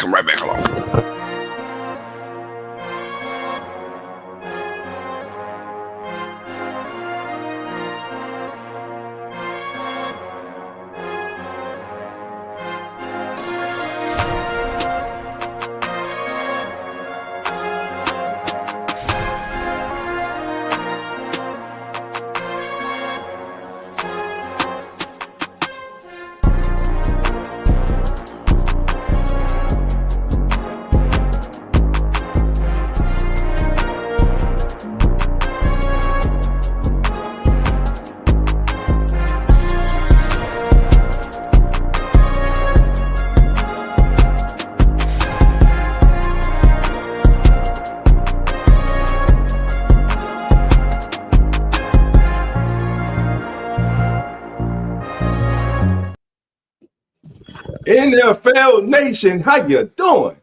Come right back along. NFL Nation, how you doing?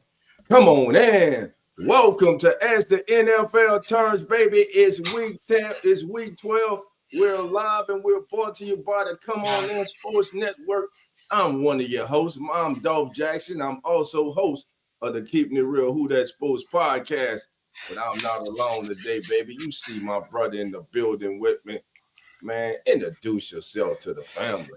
Come on in. Welcome to As the NFL Turns, baby. It's week 10. It's week 12. We're live and we're brought to you by the Come On In Sports Network. I'm one of your hosts. I'm Dolph Jackson. I'm also host of the Keeping It Real Who That Sports podcast. But I'm not alone today, baby. You see my brother in the building with me. Man, introduce yourself to the family.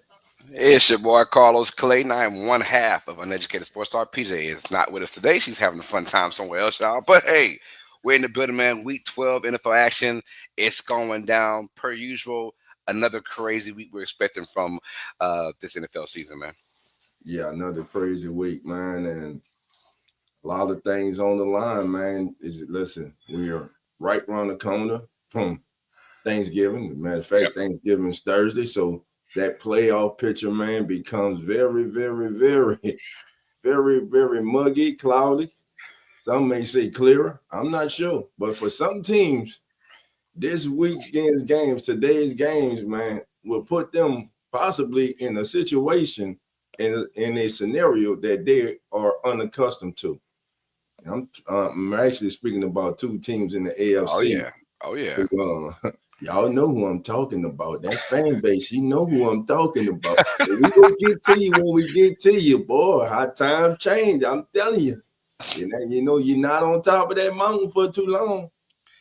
It's your boy Carlos Clayton. I am one half of Uneducated Sports Star. PJ is not with us today. She's having a fun time somewhere else, y'all. But hey, we're in the building, man. Week 12 NFL action. It's going down per usual. Another crazy week we're expecting from this NFL season, man. Yeah, another crazy week, man. And a lot of things on the line, man. Listen, we are right around the corner from Thanksgiving. As a matter of fact, Thanksgiving is Thursday, so that playoff picture, man, becomes very, very, very, very, very muggy, cloudy. Some may say clearer. I'm not sure. But for some teams, this weekend's games, today's games, man, will put them possibly in a situation, in a scenario that they are unaccustomed to. I'm actually speaking about two teams in the AFC. Oh, yeah. Y'all know who I'm talking about. That fan base, you know who I'm talking about. We gonna get to you when we get to you, boy. How times change, I'm telling you. You know, you're not on top of that mountain for too long.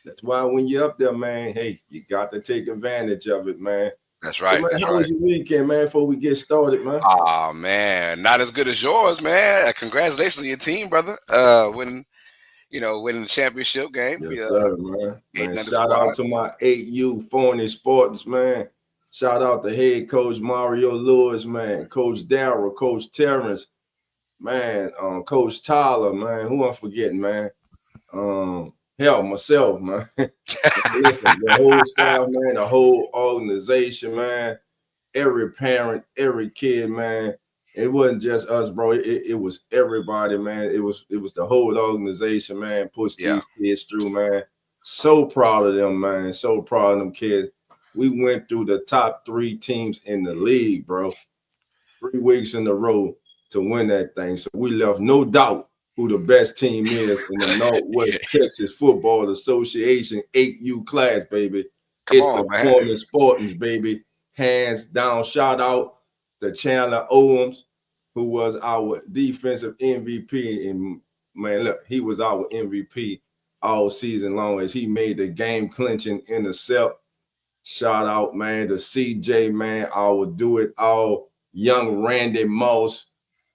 That's why when you're up there, man, hey, you got to take advantage of it, man. That's right. So, man, how was your weekend, man, before we get started, man? Oh, man, not as good as yours, man. Congratulations on your team, brother. Winning the championship game. Yes, sir, man. Shout out to my 8U Forney Sports, man. Shout out to head coach Mario Lewis, man. Coach Darrell, Coach Terrence, man. Coach Tyler, man. Who I'm forgetting, man? Myself, man. Listen, the whole staff, man. The whole organization, man. Every parent, every kid, man. It wasn't just us, bro. It was everybody, man. It was the whole organization, man. Pushed these kids through, man. So proud of them, man. So proud of them kids. We went through the top 3 teams in the league, bro. 3 weeks in a row to win that thing. So we left no doubt who the best team is in the Northwest Texas Football Association 8U class, baby. It's the Forney Sportings, baby. Hands down. Shout out to Chandler Owens, who was our defensive MVP. And, man, look, he was our MVP all season long as he made the game-clinching intercept. Shout out, man, to CJ, man, our do-it-all, young Randy Moss,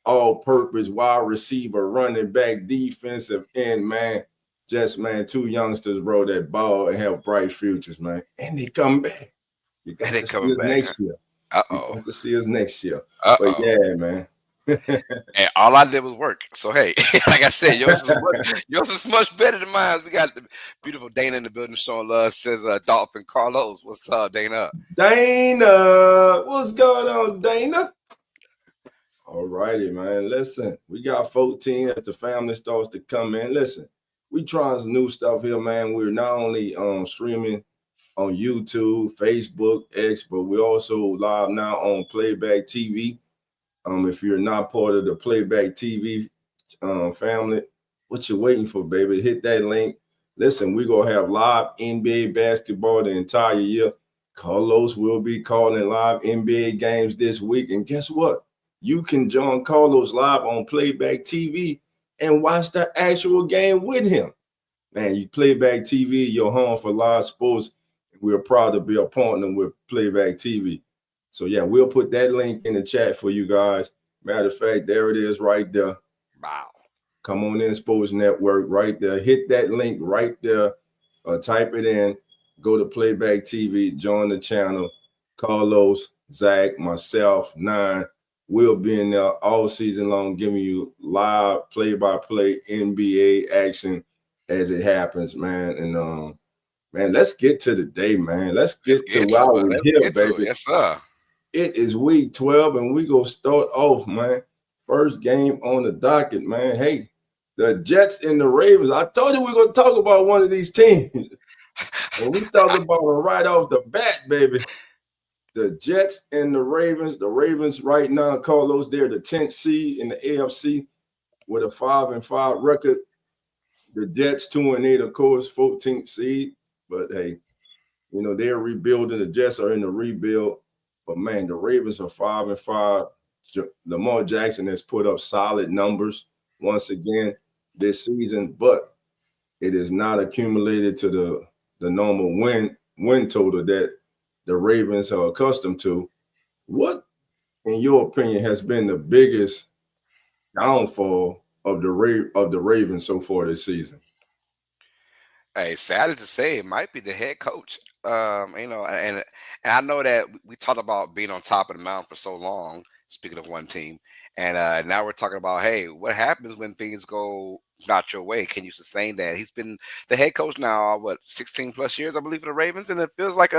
all-purpose wide receiver, running back, defensive end, man. Just, man, 2 youngsters, bro, that ball and have bright futures, man. And they come back. You got to see us next year. You got to see us next year. But yeah, man. And all I did was work. So hey, like I said, yours is much better than mine. We got the beautiful Dana in the building showing love. Says Dolph and Carlos. What's up, Dana? Dana, what's going on, Dana? All righty, man. Listen, we got 14 as the family starts to come in. Listen, we trying some new stuff here, man. We're not only streaming on YouTube, Facebook, X, but we're also live now on Playback TV. If you're not part of the Playback TV family, what you waiting for, baby? Hit that link. Listen, we're going to have live NBA basketball the entire year. Carlos will be calling live NBA games this week. And guess what? You can join Carlos live on Playback TV and watch the actual game with him. Man, you Playback TV, your home for live sports. We're proud to be a partner with Playback TV. So yeah, we'll put that link in the chat for you guys. Matter of fact, there it is right there. Wow. Come on in, Sports Network, right there. Hit that link right there. Type it in. Go to Playback TV. Join the channel. Carlos, Zach, myself, Nine. We'll be in there all season long, giving you live play-by-play NBA action as it happens, man. And man, let's get to the day, man. Let's Let's get to get while to it. we're Let's here, get to it. baby. Yes, sir. It is week 12, and we gonna start off, man. First game on the docket, man. Hey, the Jets and the Ravens. I told you we're gonna talk about one of these teams. And we talk about it right off the bat, baby. The Jets and the Ravens. The Ravens right now, Carlos, they're the 10th seed in the AFC with a 5-5 record. The Jets 2-8, of course, 14th seed. But hey, they're rebuilding. The Jets are in the rebuild. But man, the Ravens are 5-5. Lamar Jackson has put up solid numbers once again this season, but it is not accumulated to the normal win total that the Ravens are accustomed to. What, in your opinion, has been the biggest downfall of the Ravens so far this season? Hey, sad to say, it might be the head coach. And I know that we talked about being on top of the mountain for so long. Speaking of one team, and now we're talking about, hey, what happens when things go not your way? Can you sustain that? He's been the head coach now, what, 16 plus years, I believe, for the Ravens, and it feels like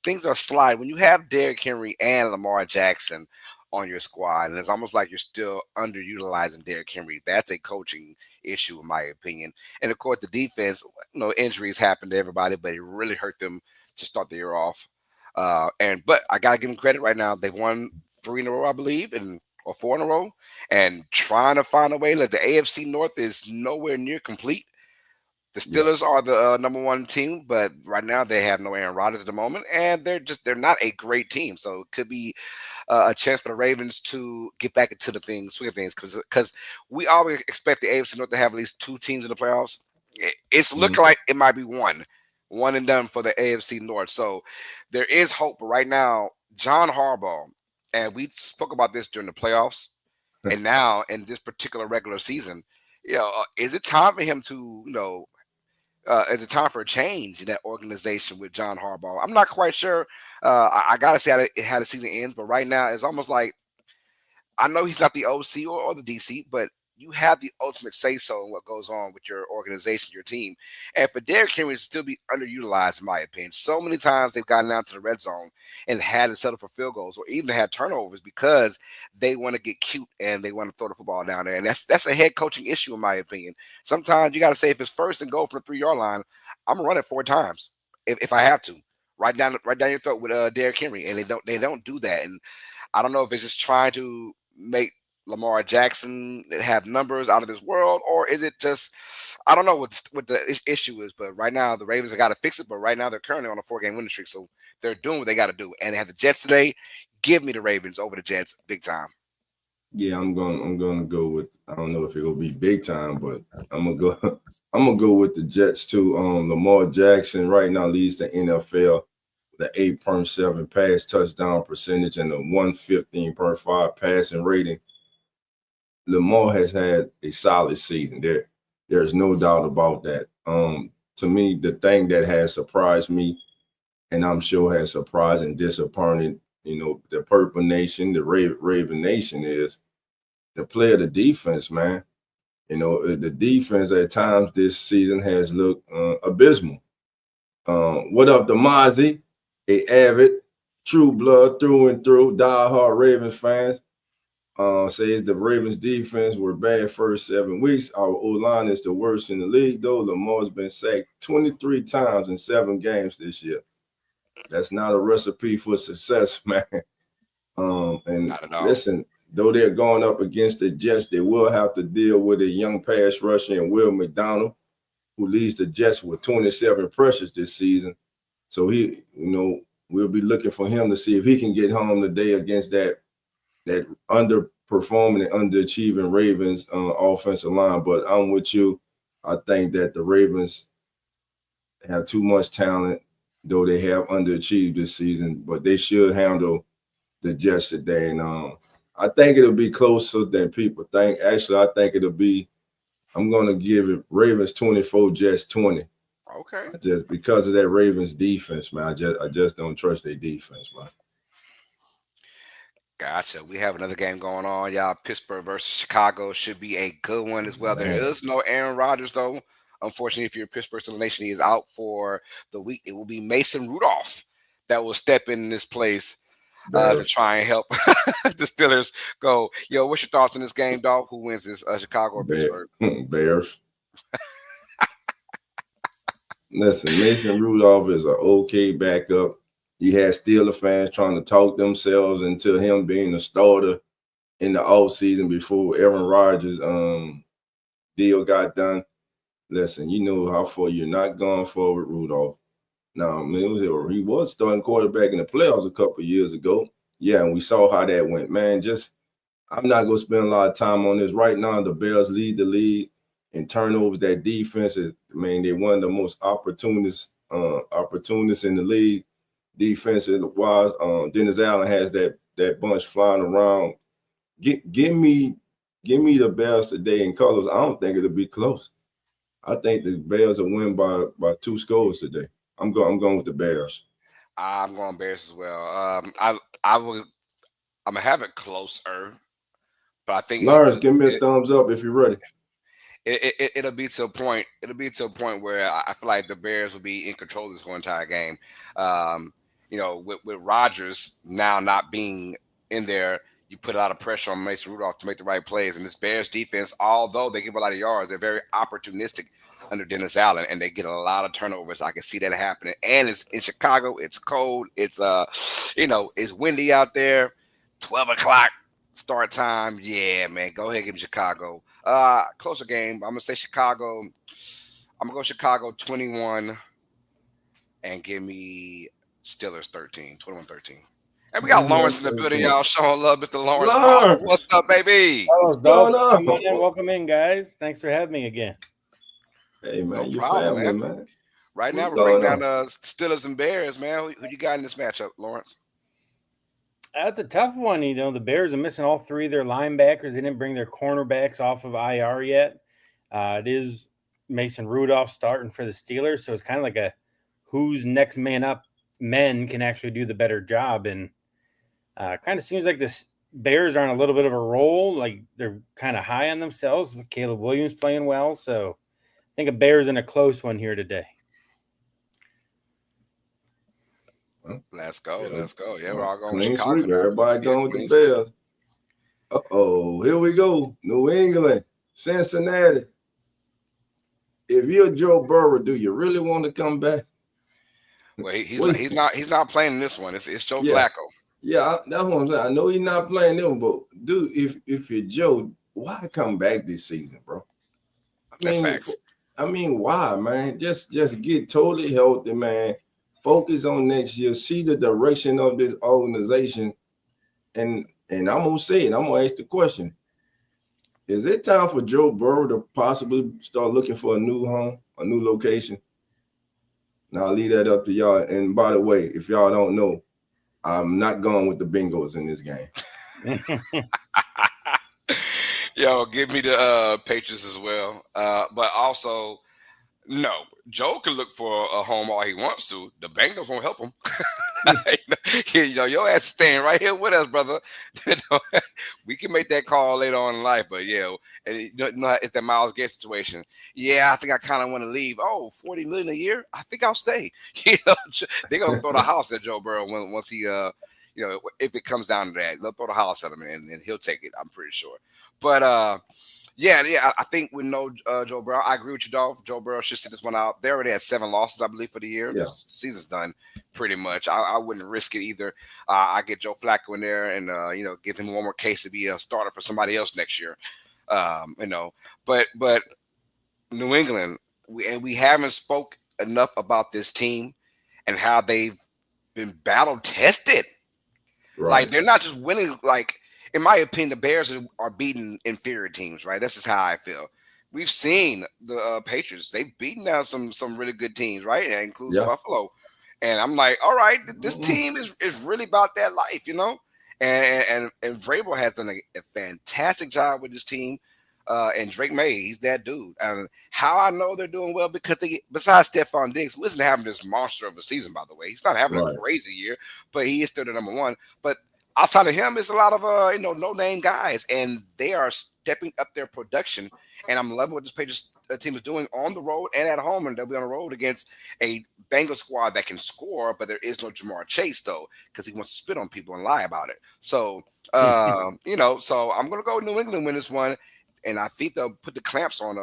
things are sliding when you have Derrick Henry and Lamar Jackson on your squad, and it's almost like you're still underutilizing Derrick Henry. That's a coaching issue, in my opinion. And of course, the defense, injuries happen to everybody, but it really hurt them to start the year off. But I gotta give them credit right now. They've won 3 in a row, I believe, or 4 in a row, and trying to find a way. Like the AFC North is nowhere near complete. The Yeah. Steelers are the number one team, but right now they have no Aaron Rodgers at the moment, and they're not a great team. So it could be a chance for the Ravens to get back into the swing of things, because we always expect the AFC North to have at least 2 teams in the playoffs. It's looking like it might be one and done for the AFC North. So there is hope. But right now, John Harbaugh, and we spoke about this during the playoffs, and now in this particular regular season, is it time for him to, is it time for a change in that organization with John Harbaugh? I'm not quite sure. I gotta say how the season ends, but right now it's almost like, I know he's not the OC or the DC, but you have the ultimate say so in what goes on with your organization, your team. And for Derrick Henry to still be underutilized, in my opinion, so many times they've gotten down to the red zone and had to settle for field goals or even had turnovers because they want to get cute and they want to throw the football down there. And that's a head coaching issue, in my opinion. Sometimes you got to say, if it's first and goal from the 3-yard line, I'm gonna run it 4 times if I have to. Right down your throat with Derrick Henry, and they don't do that. And I don't know if it's just trying to make Lamar Jackson have numbers out of this world, or is it just, I don't know what the issue is. But right now the Ravens have got to fix it. But right now they're currently on a 4-game winning streak, so they're doing what they got to do. And they have the Jets today. Give me the Ravens over the Jets, big time. Yeah, I'm gonna go with, I don't know if it'll be big time, but I'm gonna go I'm gonna go with the Jets too. Lamar Jackson right now leads the NFL with the 8.7 pass touchdown percentage and the 115.5 passing rating. Lamar has had a solid season. There's no doubt about that. To me, the thing that has surprised me, and I'm sure has surprised and disappointed, the Purple Nation, the Raven Nation, is the play of the defense, man. The defense at times this season has looked abysmal. What up, Demazi? A avid, true blood through and through, diehard Ravens fans. Says the Ravens defense were bad first 7 weeks. Our O-line is the worst in the league, though. Lamar's been sacked 23 times in 7 games this year. That's not a recipe for success, man. And Not at all. listen, though they're going up against the Jets, they will have to deal with a young pass rusher and Will McDonald, who leads the Jets with 27 pressures this season. So we'll be looking for him to see if he can get home today against that performing and underachieving Ravens offensive line. But I'm with you. I think that the Ravens have too much talent, though they have underachieved this season. But they should handle the Jets today, and I think it'll be closer than people think. Actually, I think it'll be. I'm gonna give it Ravens 24, Jets 20. Okay. Just because of that Ravens defense, man. I just don't trust their defense, man. Gotcha. We have another game going on, y'all. Pittsburgh versus Chicago should be a good one as well. There Man, is no Aaron Rodgers, though. Unfortunately, if you're Pittsburgh Steelers Nation, he is out for the week. It will be Mason Rudolph that will step in this place to Bears, try and help the Steelers go. Yo, what's your thoughts on this game, dog? Who wins this, Chicago or Pittsburgh? Bears. Listen, Mason Rudolph is an okay backup. You had Steeler fans trying to talk themselves into him being a starter in the offseason before Aaron Rodgers deal got done. Listen, you know how far you're not going forward, Rudolph. Now, man, he was starting quarterback in the playoffs a couple of years ago. Yeah, and we saw how that went. Man, I'm not going to spend a lot of time on this. Right now, the Bears lead the league in turnovers. That defense is, man, they're one of the most opportunists in the league. Defensive wise, Dennis Allen has that bunch flying around. Give me the Bears today in colors. I don't think it'll be close. I think the Bears will win by 2 scores today. I'm going with the Bears. I'm going Bears as well. I'm gonna have it closer, but I think Lawrence, give me a thumbs up if you're ready. it'll be to a point. It'll be to a point where I feel like the Bears will be in control of this whole entire game. With Rodgers now not being in there, you put a lot of pressure on Mason Rudolph to make the right plays. And this Bears defense, although they give a lot of yards, they're very opportunistic under Dennis Allen, and they get a lot of turnovers. I can see that happening. And it's in Chicago. It's cold. It's it's windy out there. 12 o'clock start time. Yeah, man. Go ahead and give me Chicago. Closer game. I'm gonna say Chicago. I'm gonna go Chicago 21 and give me Steelers 13, 21-13. And we got Lawrence in the building, y'all. Showing love, Mr. Lawrence. Lawrence, what's up, baby? What's going on? Welcome in, guys. Thanks for having me again. Hey, man, No you problem, family, man. Right now, What's we're breaking going down on? Steelers and Bears, man. Who you got in this matchup, Lawrence? That's a tough one. The Bears are missing all 3 of their linebackers. They didn't bring their cornerbacks off of IR yet. It is Mason Rudolph starting for the Steelers, so it's kind of like a who's next man up men can actually do the better job. And kind of seems like the Bears are on a little bit of a roll. Like they're kind of high on themselves with Caleb Williams playing well. So I think a Bears in a close one here today. Let's go. Yeah, we're all going with Clean Chicago. sweep. Everybody going with the Bears. Uh-oh, here we go. New England, Cincinnati. If you're Joe Burrow, do you really want to come back? Well, he's not playing in this one. It's Joe Yeah. Flacco. Yeah, that's what I'm saying. I know he's not playing them, but dude, if you're Joe, why come back this season, bro? That's facts. I mean, why, man? Just get totally healthy, man. Focus on next year. See the direction of this organization, and I'm gonna say it. I'm gonna ask the question: is it time for Joe Burrow to possibly start looking for a new home, a new location? Now I'll leave that up to y'all. And by the way, if y'all don't know, I'm not going with the Bengals in this game. Yo, give me the Patriots as well. But also, no, Joe can look for a home all he wants to. The Bengals won't help him. Your ass staying right here with us, brother. We can make that call later on in life, but yeah, and it's that Myles Garrett situation. Yeah, I think I kind of want to leave. Oh, $40 million a year? I think I'll stay. They're gonna throw the house at Joe Burrow once he, if it comes down to that, they'll throw the house at him and he'll take it. I'm pretty sure. But yeah, I think with no Joe Burrow, I agree with you, Dolph. Joe Burrow should sit this one out. They already had 7 losses, I believe, for the year. Yeah. The season's done pretty much. I wouldn't risk it either. I get Joe Flacco in there and give him one more case to be a starter for somebody else next year. But New England, we haven't spoke enough about this team and how they've been battle tested. Right. Like they're not just winning like. in my opinion, the Bears are beating inferior teams, right? That's just how I feel. We've seen the Patriots; they've beaten down some really good teams, right? That includes Yeah. Buffalo. And I'm like, all right, this Mm-mm. team is really about that life, you know. And Vrabel has done a fantastic job with this team. And Drake May, he's that dude. And how I know they're doing well because they, besides Stephon Diggs, who isn't having this monster of a season, by the way, he's not having a Right. crazy year, but he is still the number one. But outside of him, it's a lot of no name guys, and they are stepping up their production. And I'm loving what this Patriots team is doing on the road and at home, and they'll be on the road against a Bengals squad that can score, but there is no Jamar Chase though, because he wants to spit on people and lie about it. So, so I'm gonna go New England win this one, and I think they'll put the clamps on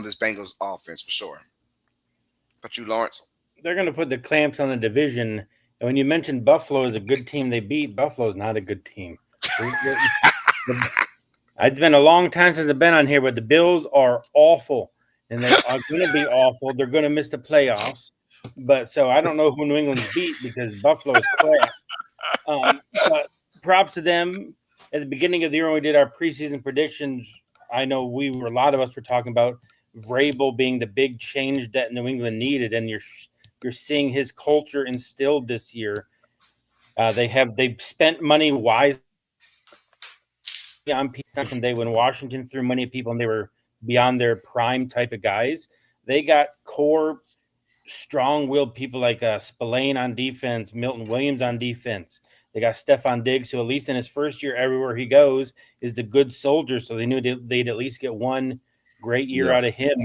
this Bengals offense for sure. But you, Lawrence? They're going to put the clamps on the division. And when you mentioned Buffalo is a good team they beat, Buffalo is not a good team. It's been a long time since I've been on here, but the Bills are awful, and they are going to be awful. They're going to miss the playoffs. But so I don't know who New England's beat because Buffalo is crap. But props to them. At the beginning of the year when we did our preseason predictions, I know a lot of us were talking about Vrabel being the big change that New England needed, and you're seeing his culture instilled this year. They've spent money wisely on people. They when Washington threw money at people and they were beyond their prime type of guys. They got core, strong-willed people like Spillane on defense, Milton Williams on defense. They got Stephon Diggs, who at least in his first year, everywhere he goes, is the good soldier. So they knew they'd at least get one great year out of him.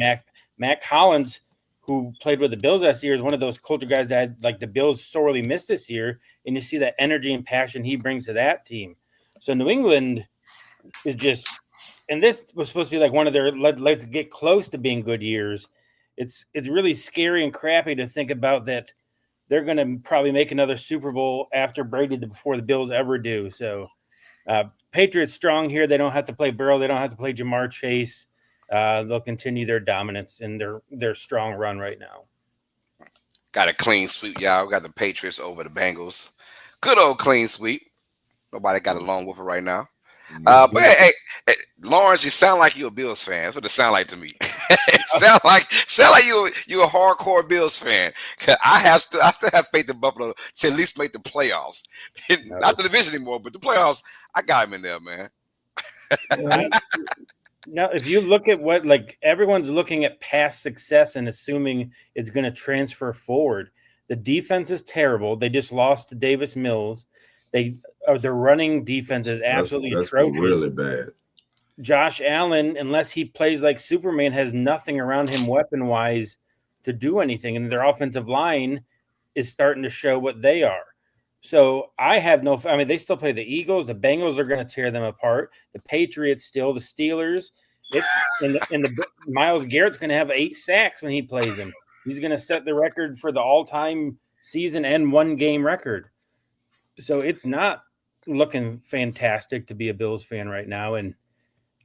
Mac Hollins, who played with the Bills last year, is one of those culture guys that like the Bills sorely missed this year. And you see that energy and passion he brings to that team. So New England is just, and this was supposed to be like one of their let's get close to being good years. It's really scary and crappy to think about that they're going to probably make another Super Bowl after Brady before the Bills ever do. So Patriots strong here. They don't have to play Burrow. They don't have to play Jamar Chase. They'll continue their dominance in their strong run right now. Got a clean sweep, y'all. We got the Patriots over the Bengals. Good old clean sweep. Nobody got along with it right now. But hey, Lawrence, you sound like you're a Bills fan. That's what it sound like to me. sound like you a hardcore Bills fan. I still have faith in Buffalo to at least make the playoffs. Not the division anymore, but the playoffs. I got him in there, man. Now, if you look at what everyone's looking at past success and assuming it's going to transfer forward, the defense is terrible. They just lost to Davis Mills. Their running defense is absolutely atrocious. Really bad. Josh Allen, unless he plays like Superman, has nothing around him weapon-wise to do anything. And their offensive line is starting to show what they are. So they still play the Eagles. The Bengals are going to tear them apart. The Patriots still, the Steelers. The Myles Garrett's going to have 8 sacks when he plays him. He's going to set the record for the all-time season and one-game record. So it's not looking fantastic to be a Bills fan right now. And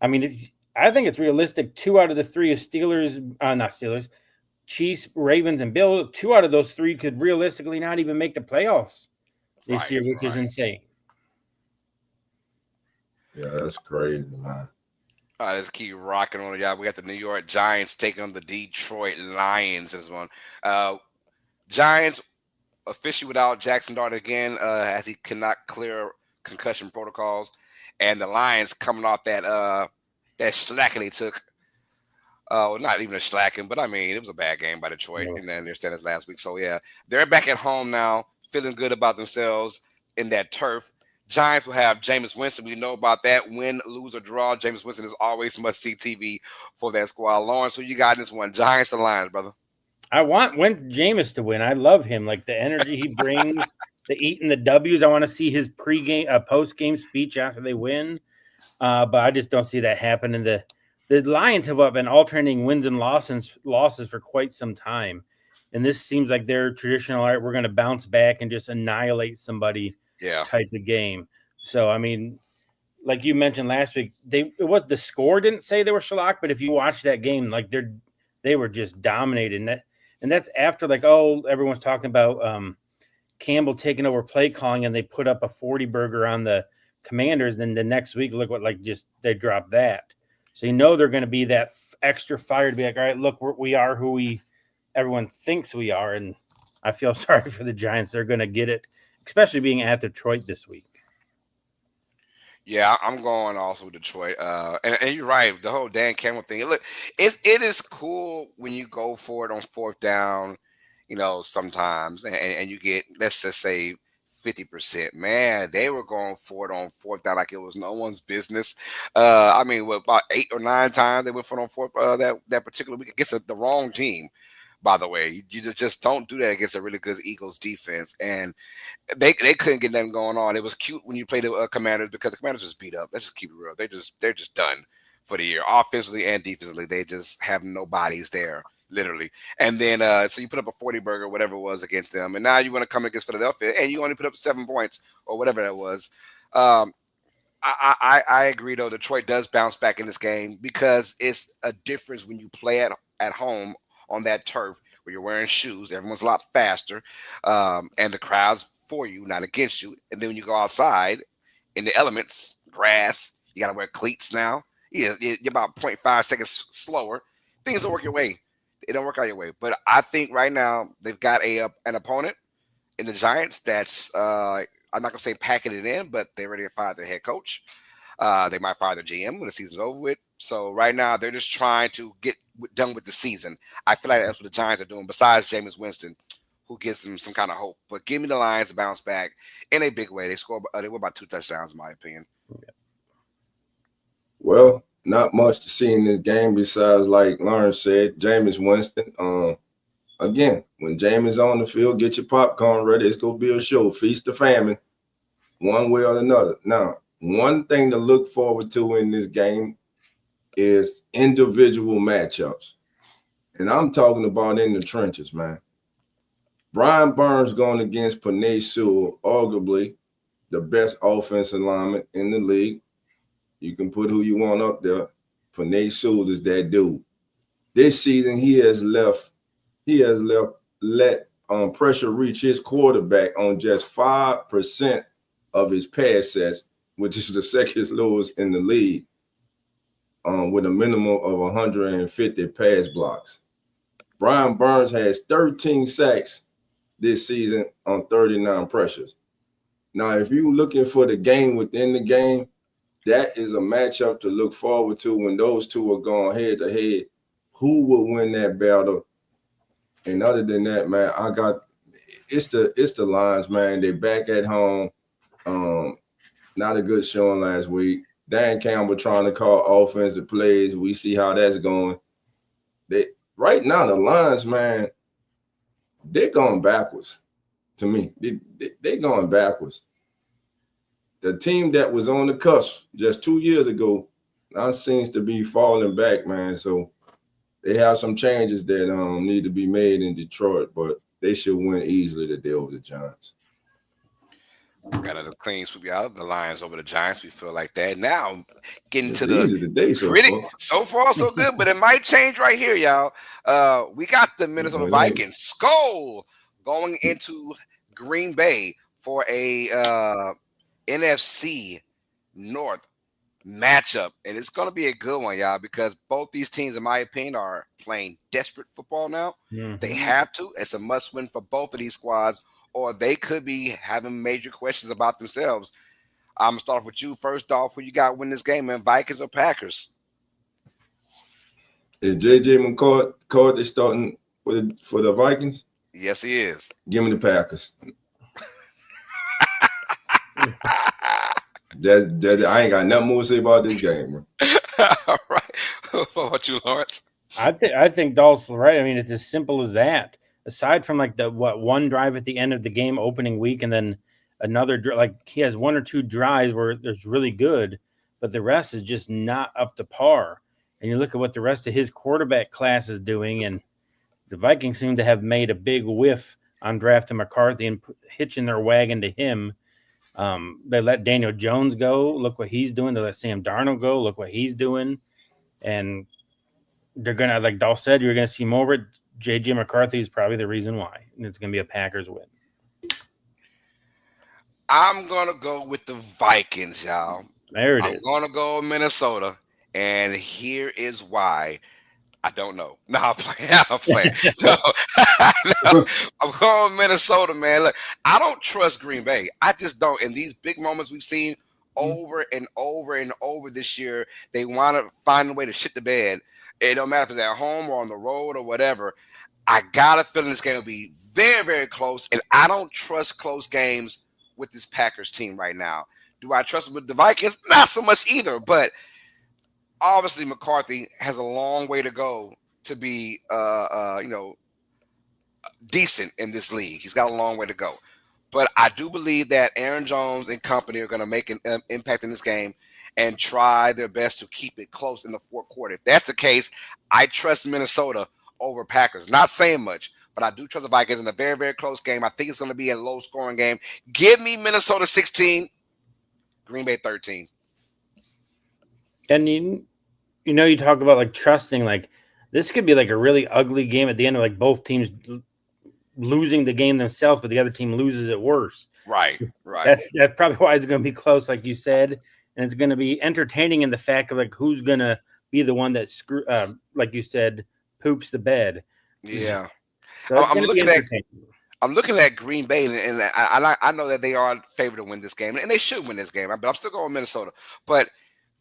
I mean, I think it's realistic. 2 out of the 3 of Chiefs, Ravens, and Bills. 2 out of those 3 could realistically not even make the playoffs this year, which is insane. Yeah, that's crazy, man. All right, let's keep rocking on it, y'all. We got the New York Giants taking on the Detroit Lions this one. Giants officially without Jackson Dart again, as he cannot clear concussion protocols, and the Lions coming off that slacking they took. Not even a slacking, but I mean it was a bad game by Detroit, and then their standings last week. So yeah, they're back at home now, feeling good about themselves in that turf. Giants will have Jameis Winston. We know about that. Win, lose, or draw, Jameis Winston is always must-see TV for that squad. Lawrence, who you got in this one? Giants or Lions, brother? I want Jameis to win. I love him. Like the energy he brings, the eating the W's. I want to see his post-game speech after they win. But I just don't see that happening. The Lions have been alternating wins and losses for quite some time. And this seems like their traditional, all right, we're going to bounce back and just annihilate somebody type of game. So, I mean, like you mentioned last week, the score didn't say they were shellacked, but if you watch that game, like they were just dominated. And that's after everyone's talking about Campbell taking over play calling, and they put up a 40 burger on the Commanders. Then the next week, look what they dropped that. So they're going to be that extra fire to be like, all right, look, we are who everyone thinks we are, and I feel sorry for the Giants. They're going to get it, especially being at Detroit this week. Yeah, I'm going also with Detroit. And you're right. The whole Dan Campbell thing. Look, it is cool when you go for it on fourth down, sometimes, and you get, let's just say, 50%. Man, they were going for it on fourth down like it was no one's business. I mean, about 8 or 9 times they went for it on fourth that particular week against the wrong team. By the way, you just don't do that against a really good Eagles defense, and they couldn't get nothing going on. It was cute when you play the Commanders because the Commanders just beat up. Let's just keep it real. They're just done for the year, offensively and defensively. They just have no bodies there, literally. And then so you put up a 40 burger, whatever it was, against them, and now you want to come against Philadelphia, and you only put up 7 points or whatever that was. I agree though. Detroit does bounce back in this game because it's a difference when you play at home on that turf where you're wearing shoes. Everyone's a lot faster, and the crowd's for you, not against you. And then when you go outside in the elements, grass, you got to wear cleats now. You're about 0.5 seconds slower. Things don't work your way. It don't work out your way. But I think right now they've got an opponent in the Giants that's I'm not going to say packing it in, but they already fired their head coach. They might fire their GM when the season's over with. So right now they're just trying to get done with the season. I feel like that's what the Giants are doing, besides Jameis Winston, who gives them some kind of hope. But give me the Lions to bounce back in a big way. They were about 2 touchdowns, in my opinion. Well, not much to see in this game besides, like Lawrence said, Jameis Winston. Again, when Jameis on the field, get your popcorn ready. It's going to be a show, feast or famine, one way or another. Now, one thing to look forward to in this game is individual matchups. And I'm talking about in the trenches, man. Brian Burns going against Penei Sewell, arguably the best offensive lineman in the league. You can put who you want up there. Penei Sewell is that dude. This season, he has let pressure reach his quarterback on just 5% of his pass sets, which is the second lowest in the league, with a minimum of 150 pass blocks. Brian Burns has 13 sacks this season on 39 pressures. Now, if you're looking for the game within the game, that is a matchup to look forward to when those two are going head to head. Who will win that battle? And other than that, man, it's the Lions, man. They're back at home. Not a good showing last week. Dan Campbell trying to call offensive plays. We see how that's going. Right now, the Lions, man, they're going backwards to me. They're going backwards. The team that was on the cusp just 2 years ago now seems to be falling back, man. So they have some changes that need to be made in Detroit, but they should win easily today over the Giants. Got a clean sweep out the Lions over the Giants. We feel like that. Now, getting It's to the easy today so far, so good, but it might change right here, y'all. We got the Minnesota Vikings Skull going into Green Bay for a NFC North matchup, and it's going to be a good one, y'all, because both these teams, in my opinion, are playing desperate football now. Mm-hmm. They have to. It's a must-win for both of these squads, or they could be having major questions about themselves. I'm going to start off with you first, Dolph. Who you got win this game, man? Vikings or Packers? Is J.J. McCarthy starting for the Vikings? Yes, he is. Give me the Packers. I ain't got nothing more to say about this game, bro. All right. What about you, Lawrence? I think Dolph's right. I mean, it's as simple as that. Aside from like one drive at the end of the game opening week, and then another he has 1 or 2 drives where it's really good, but the rest is just not up to par. And you look at what the rest of his quarterback class is doing, and the Vikings seem to have made a big whiff on drafting McCarthy and hitching their wagon to him. They let Daniel Jones go. Look what he's doing. They let Sam Darnold go. Look what he's doing. And they're going to, like Dolph said, you're going to see more of it. J.J. McCarthy is probably the reason why. And it's going to be a Packers win. I'm gonna go with the Vikings, y'all. There it I'm is. gonna go Minnesota, and here is why. I don't know. No, I'm playing. I'm playing. No, no, I'm going Minnesota, man. Look, I don't trust Green Bay. I just don't. In these big moments we've seen over and over and over this year, they want to find a way to shit the bed. It don't matter if it's at home or on the road or whatever. I got a feeling this game will be very, very close, and I don't trust close games with this Packers team right now. Do I trust them with the Vikings? Not so much either, but obviously McCarthy has a long way to go to be decent in this league. He's got a long way to go. But I do believe that Aaron Jones and company are going to make an impact in this game and try their best to keep it close in the fourth quarter. If that's the case, I trust Minnesota over Packers. Not saying much, but I do trust the Vikings in a very, very close game. I think it's going to be a low-scoring game. Give me Minnesota 16, Green Bay 13. And you talk about like trusting, like this could be like a really ugly game at the end of like both teams losing the game themselves, but the other team loses it worse. Right. That's probably why it's going to be close, like you said, and it's going to be entertaining in the fact of like who's going to be the one that like you said, poops the bed. Yeah. So it's going to be entertaining. I'm looking at Green Bay, and I know that they are favored to win this game, and they should win this game. But I'm still going Minnesota. But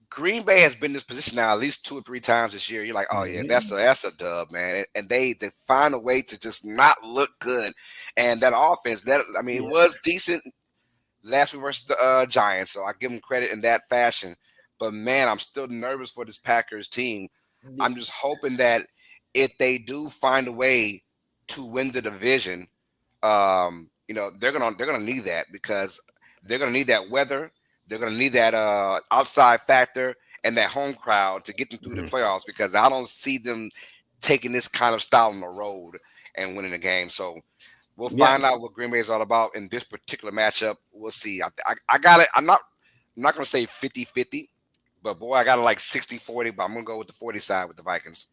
Green Bay has been in this position now at least 2 or 3 times this year. You're like, oh yeah, that's a dub, man. And they find a way to just not look good. And that offense, it was decent last week versus the Giants, so I give them credit in that fashion. But man, I'm still nervous for this Packers team. I'm just hoping that if they do find a way to win the division, they're gonna need that, because they're gonna need that weather. They're going to need that outside factor and that home crowd to get them through the playoffs, because I don't see them taking this kind of style on the road and winning the game. So we'll find out what Green Bay is all about in this particular matchup. We'll see. I got it. I'm not going to say 50-50, but boy, I got it like 60-40, but I'm going to go with the 40 side with the Vikings.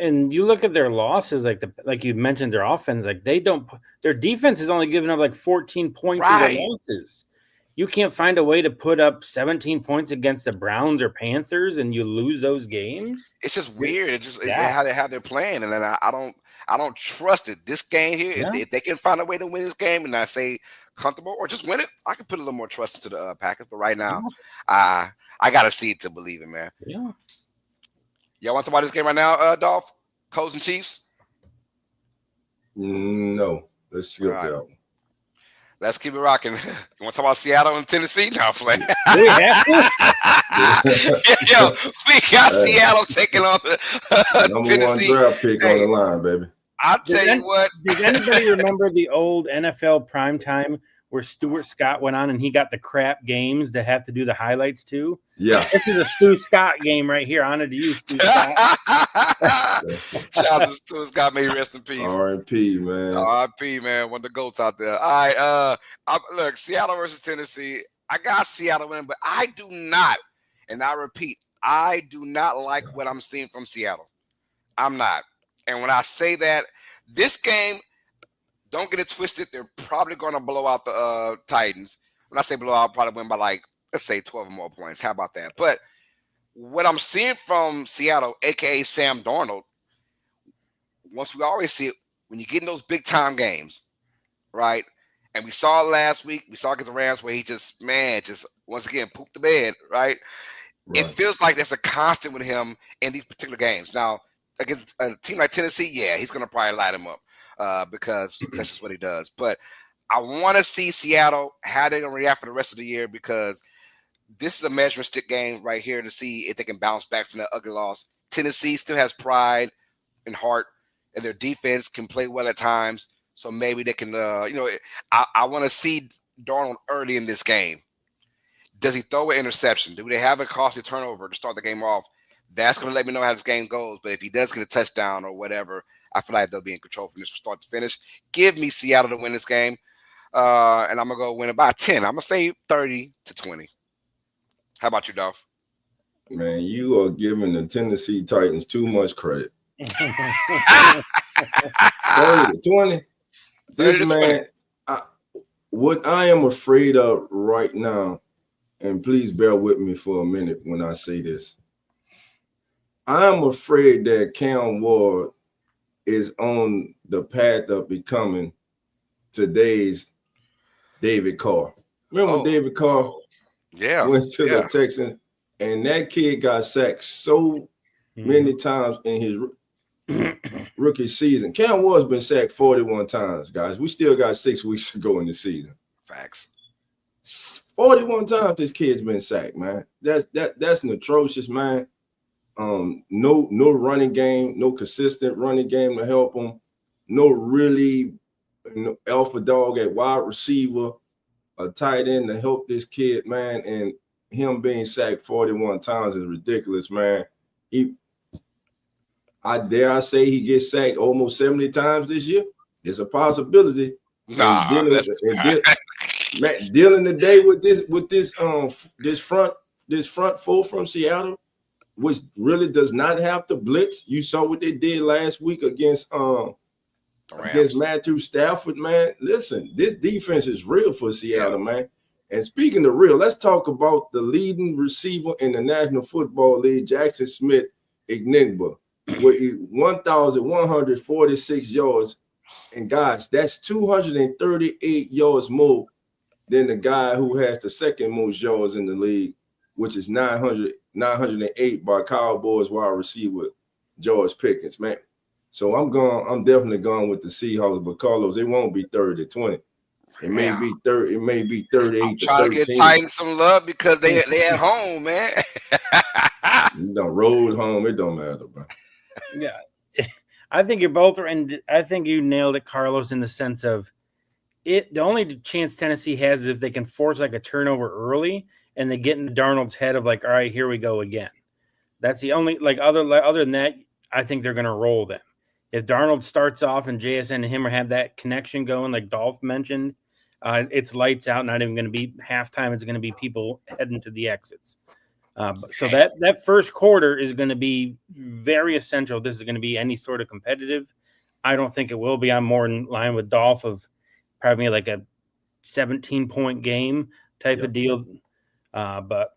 And you look at their losses, like you mentioned, their offense, like their defense is only giving up like 14 points in their losses. You can't find a way to put up 17 points against the Browns or Panthers, and you lose those games. It's just weird. It's just how they're playing, and then I don't trust it. This game here, if they can find a way to win this game, and I say comfortable or just win it, I can put a little more trust into the Packers. But right now, I gotta see it to believe it, man. Yeah. Y'all want to talk about this game right now, Dolph? Colts and Chiefs? No, let's skip that one. Let's keep it rocking. You want to talk about Seattle and Tennessee? No, I'm playing. Yo, we got Seattle taking on number Tennessee. 1 draft pick on the line, baby. I'll tell you what. Does anybody remember the old NFL primetime where Stuart Scott went on and he got the crap games to have to do the highlights too? Yeah. This is a Stu Scott game right here. Honor to you, Stu Scott. Shout out to Stu Scott. May he rest in peace. R.I.P., man. R.I.P., man. One of the GOATs out there. All right. Look, Seattle versus Tennessee. I got Seattle winning, but I do not, and I repeat, I do not like what I'm seeing from Seattle. I'm not. And when I say that, this game, don't get it twisted, they're probably going to blow out the Titans. When I say blow out, probably win by like, let's say 12 or more points. How about that? But what I'm seeing from Seattle, a.k.a. Sam Darnold, once we always see it, when you get in those big-time games, right? And we saw it last week. We saw it against the Rams where he just once again pooped the bed, right? It feels like there's a constant with him in these particular games. Now, against a team like Tennessee, he's going to probably light him up because that's just what he does. But I want to see Seattle, how they're going to react for the rest of the year, because this is a measuring stick game right here to see if they can bounce back from that ugly loss. Tennessee still has pride and heart, and their defense can play well at times. So maybe they can, I want to see Darnold early in this game. Does he throw an interception? Do they have a costly turnover to start the game off? That's going to let me know how this game goes. But if he does get a touchdown or whatever, I feel like they'll be in control from this from start to finish. Give me Seattle to win this game. And I'm going to go win it by 10. I'm going to say 30-20. How about you, Dolph? Man, you are giving the Tennessee Titans too much credit. 30-20. This man, what I am afraid of right now, and please bear with me for a minute when I say this. I'm afraid that Cam Ward is on the path of becoming today's David Carr. Remember when David Carr went to the Texans and that kid got sacked so many times in his rookie season? Cam Ward's been sacked 41 times, guys. We still got 6 weeks to go in the season. Facts. 41 times this kid's been sacked, man. That's an atrocious, man. No running game, no consistent running game to help him. No really alpha dog at wide receiver, a tight end to help this kid, man. And him being sacked 41 times is ridiculous, man. I dare say he gets sacked almost 70 times this year. It's a possibility. Nah, dealing today with this front four from Seattle, which really does not have to blitz. You saw what they did last week against Matthew Stafford, man. Listen, this defense is real for Seattle, man. And speaking of real, let's talk about the leading receiver in the National Football League, Jackson Smith Ignigba, with 1,146 yards. And guys, that's 238 yards more than the guy who has the second most yards in the league, which is 908 by Cowboys wide receiver George Pickens, man. So I'm definitely going with the Seahawks, but Carlos, it won't be 30-20. It may be 30. It may be 38 to 13. Trying to get Titans some love because they at home, man. You done rolled home. It don't matter, bro. Yeah, I think you're both, and I think you nailed it, Carlos, in the sense of it. The only chance Tennessee has is if they can force like a turnover early and they get into Darnold's head of like, all right, here we go again. That's the only other than that, I think they're going to roll them. If Darnold starts off and JSN and him have that connection going, like Dolph mentioned, it's lights out. Not even going to be halftime. It's going to be people heading to the exits. So that first quarter is going to be very essential. This is going to be any sort of competitive. I don't think it will be. I'm more in line with Dolph of probably like a 17-point game type of deal. But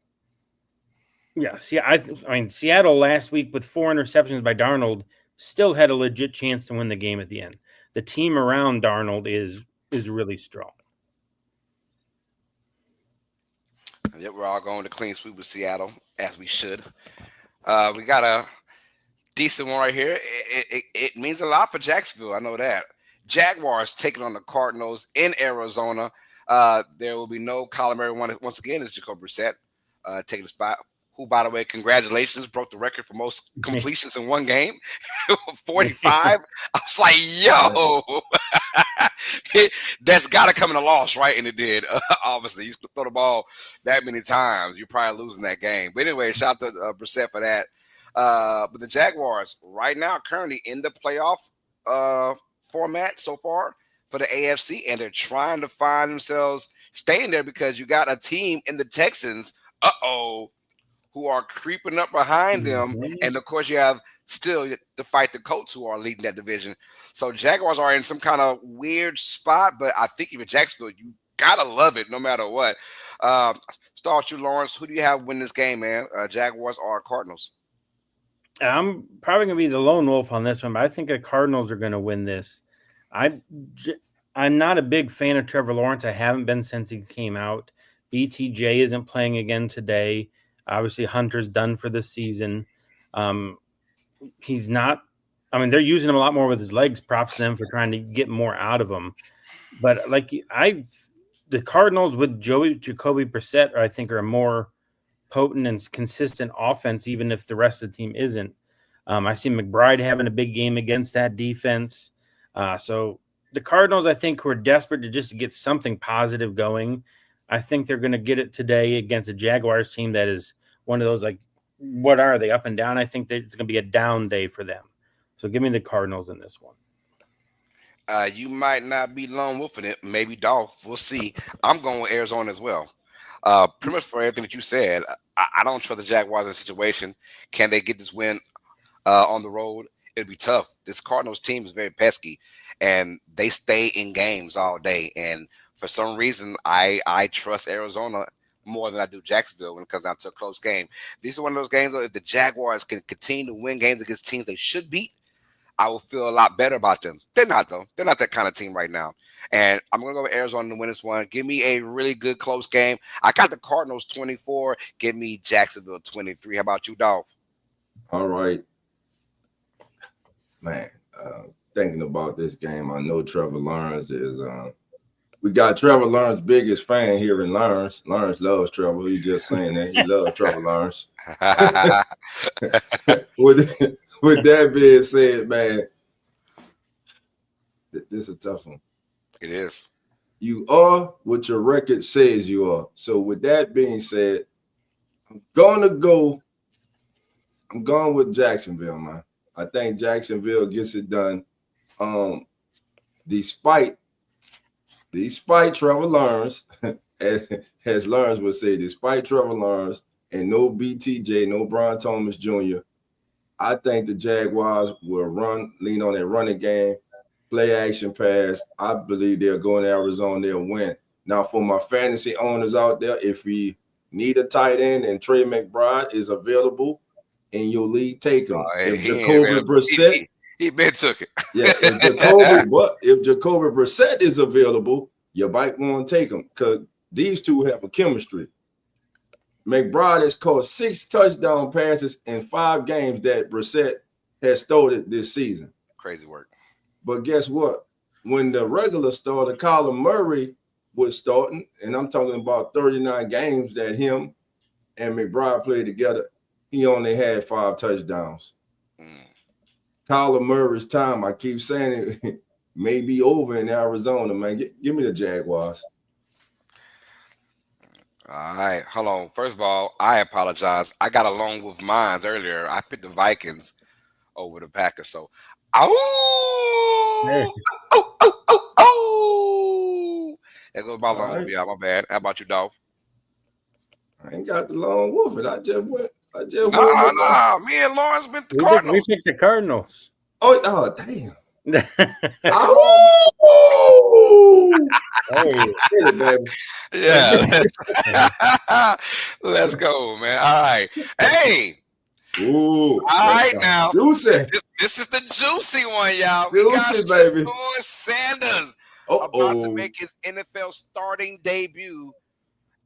yeah, I mean, Seattle last week with 4 interceptions by Darnold still had a legit chance to win the game at the end. The team around Darnold is really strong. Yep, we're all going to clean sweep with Seattle, as we should. We got a decent one right here. It means a lot for Jacksonville. I know that. Jaguars taking on the Cardinals in Arizona. There will be no Kyler Murray once again. It's Jacoby Brissett taking the spot. Who, by the way, congratulations, broke the record for most completions in one game, 45. I was like, yo, that's got to come in a loss, right? And it did. Obviously, you throw the ball that many times, you're probably losing that game. But anyway, shout out to Brissett for that. But the Jaguars right now currently in the playoff format so far for the AFC, and they're trying to find themselves staying there because you got a team in the Texans, who are creeping up behind them. And, of course, you have still to fight the Colts who are leading that division. So Jaguars are in some kind of weird spot, but I think even Jacksonville, you got to love it no matter what. Start with you, Lawrence. Who do you have win this game, man? Jaguars or Cardinals? I'm probably going to be the lone wolf on this one, but I think the Cardinals are going to win this. I'm not a big fan of Trevor Lawrence. I haven't been since he came out. BTJ isn't playing again today. Obviously, Hunter's done for the season. He's not – I mean, they're using him a lot more with his legs. Props to them for trying to get more out of him. But, the Cardinals with Jacoby Brissett, I think, are a more potent and consistent offense, even if the rest of the team isn't. I see McBride having a big game against that defense. So the Cardinals, I think, who are desperate to just get something positive going, I think they're going to get it today against a Jaguars team that is one of those, what are they, up and down? I think that it's going to be a down day for them. So give me the Cardinals in this one. You might not be lone wolfing it. Maybe Dolph. We'll see. I'm going with Arizona as well. Pretty much for everything that you said, I don't trust the Jaguars in the situation. Can they get this win on the road? It'll be tough. This Cardinals team is very pesky, and they stay in games all day. And for some reason, I trust Arizona more than I do Jacksonville when it comes down to a close game. These are one of those games, though, if the Jaguars can continue to win games against teams they should beat, I will feel a lot better about them. They're not, though. They're not that kind of team right now. And I'm going to go with Arizona to win this one. Give me a really good close game. I got the Cardinals 24. Give me Jacksonville 23. How about you, Dolph? All right. Man, thinking about this game, I know Trevor Lawrence is we got Trevor Lawrence's biggest fan here in Lawrence. Lawrence loves Trevor. He's just saying that he loves Trevor Lawrence. with that being said, man, this is a tough one. It is. You are what your record says you are. So with that being said, I'm going with Jacksonville, man. I think Jacksonville gets it done. Despite Trevor Lawrence, as Lawrence would say, despite Trevor Lawrence and no BTJ, no Brian Thomas Jr., I think the Jaguars will lean on that running game, play action pass. I believe they'll go in Arizona, they'll win. Now, for my fantasy owners out there, if we need a tight end and Trey McBride is available in your league, take him. If Jacoby Brissett, he been took it. Yeah, if Jacoby Brissett is available, you might want to take him because these two have a chemistry. McBride has caught 6 touchdown passes in 5 games that Brissett has started this season. Crazy work. But guess what? When the regular starter, Kyler Murray, was starting, and I'm talking about 39 games that him and McBride played together, he only had 5 touchdowns. Kyler Murray's time, I keep saying it, may be over in Arizona, man. Give me the Jaguars. All right, hold on. First of all, I apologize. I got along with mine earlier. I picked the Vikings over the Packers. So, oh, there goes my long wolf. Yeah, my bad. How about you, Dolph? I ain't got the long wolf. I just went. Nah. Me and Lawrence went the Cardinals. We picked the Cardinals. Oh, damn. Oh, baby. Yeah. Let's go, man. All right. Hey. Ooh. All right, now. Juicy. This is the juicy one, y'all. We got baby. Sanders about to make his NFL starting debut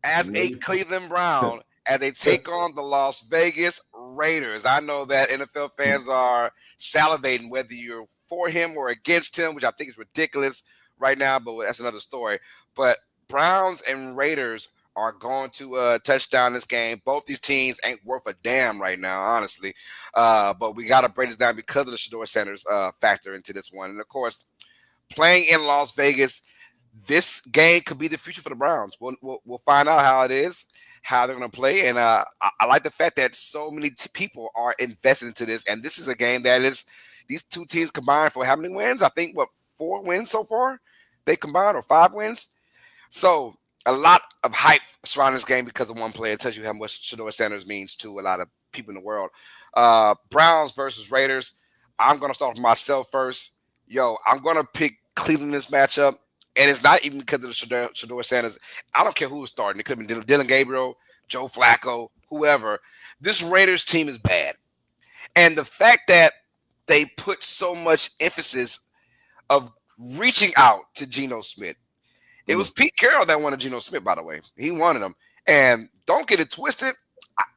as a Cleveland Brown as they take on the Las Vegas Raiders. I know that NFL fans are salivating whether you're for him or against him, which I think is ridiculous right now, but that's another story. But Browns and Raiders are going to touch down this game. Both these teams ain't worth a damn right now, honestly. But we got to break this down because of the Shedeur Sanders factor into this one. And, of course, playing in Las Vegas, this game could be the future for the Browns. We'll find out how it is, how they're going to play. And I like the fact that so many people are invested into this. And this is a game that is these two teams combined for how many wins? I think, 4 wins so far? They combined, or 5 wins? So a lot of hype surrounding this game because of one player. It tells you how much Shedeur Sanders means to a lot of people in the world. Browns versus Raiders. I'm going to start with myself first. I'm going to pick Cleveland in this matchup. And it's not even because of the Shedeur Sanders. I don't care who was starting. It could have been Dylan Gabriel, Joe Flacco, whoever. This Raiders team is bad. And the fact that they put so much emphasis of reaching out to Geno Smith. It was Pete Carroll that wanted Geno Smith, by the way. He wanted him. And don't get it twisted.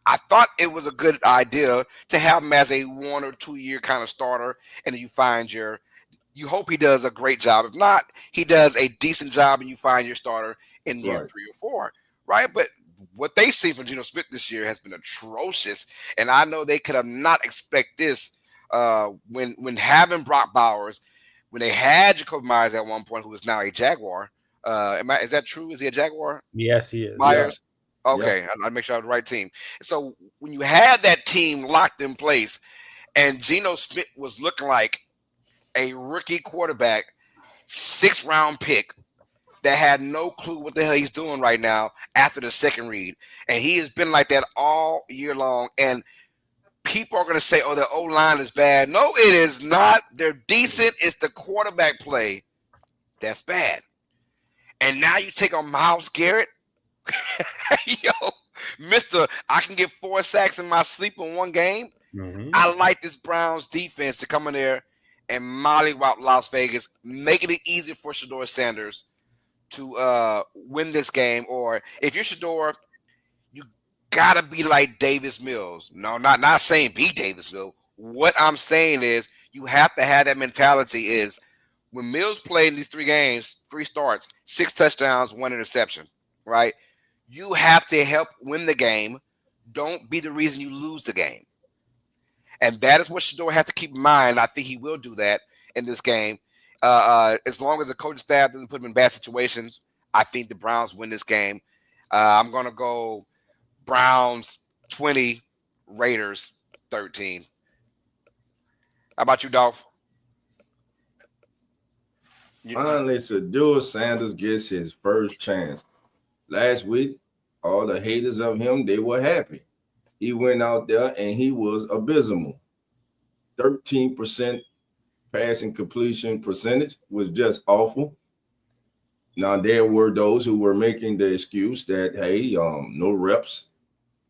I thought it was a good idea to have him as a 1 or 2 year kind of starter. And then you hope he does a great job. If not, he does a decent job and you find your starter in year 3 or 4, right? But what they see from Geno Smith this year has been atrocious. And I know they could have not expect this when having Brock Bowers, when they had Jacoby Myers at one point, who is now a Jaguar. Is that true? Is he a Jaguar? Yes, he is. Myers? Yeah. Okay, I'll make sure I have the right team. So when you had that team locked in place and Geno Smith was looking like a rookie quarterback, 6th round pick that had no clue what the hell he's doing right now after the second read. And he has been like that all year long. And people are going to say, the O-line is bad. No, it is not. They're decent. It's the quarterback play that's bad. And now you take on Myles Garrett. Yo, Mister, I can get 4 sacks in my sleep in one game. Mm-hmm. I like this Browns defense to come in there and mollywop Las Vegas, making it easy for Shedeur Sanders to win this game. Or if you're Shedeur, you gotta be like Davis Mills. No, not saying be Davis Mills. What I'm saying is you have to have that mentality is when Mills played in these 3 games, 3 starts, 6 touchdowns, 1 interception, right? You have to help win the game. Don't be the reason you lose the game. And that is what Shedeur has to keep in mind. I think he will do that in this game. As long as the coaching staff doesn't put him in bad situations, I think the Browns win this game. I'm going to go Browns 20, Raiders 13. How about you, Dolph? Finally, Shedeur Sanders gets his first chance. Last week, all the haters of him, they were happy. He went out there and he was abysmal. 13% passing completion percentage was just awful. Now, there were those who were making the excuse that, hey, no reps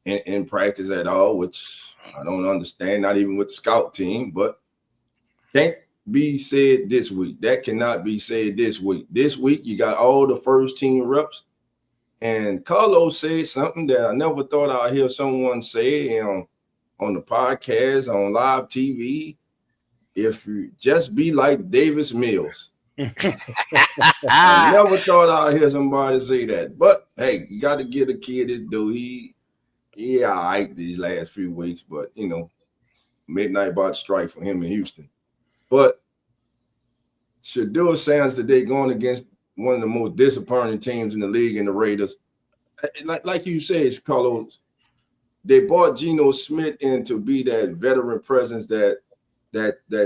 in practice at all, which I don't understand, not even with the scout team, but can't be said this week. That cannot be said this week. This week, you got all the first team reps. And Carlos said something that I never thought I'd hear someone say on the podcast, on live TV. If you just be like Davis Mills. I never thought I'd hear somebody say that. But, hey, you got to give the kid his due. He all right these last few weeks. But, you know, midnight about to strike for him in Houston. But Shedeur Sanders today going against one of the most disappointing teams in the league in the Raiders. Like you said, Carlos, they brought Geno Smith in to be that veteran presence, that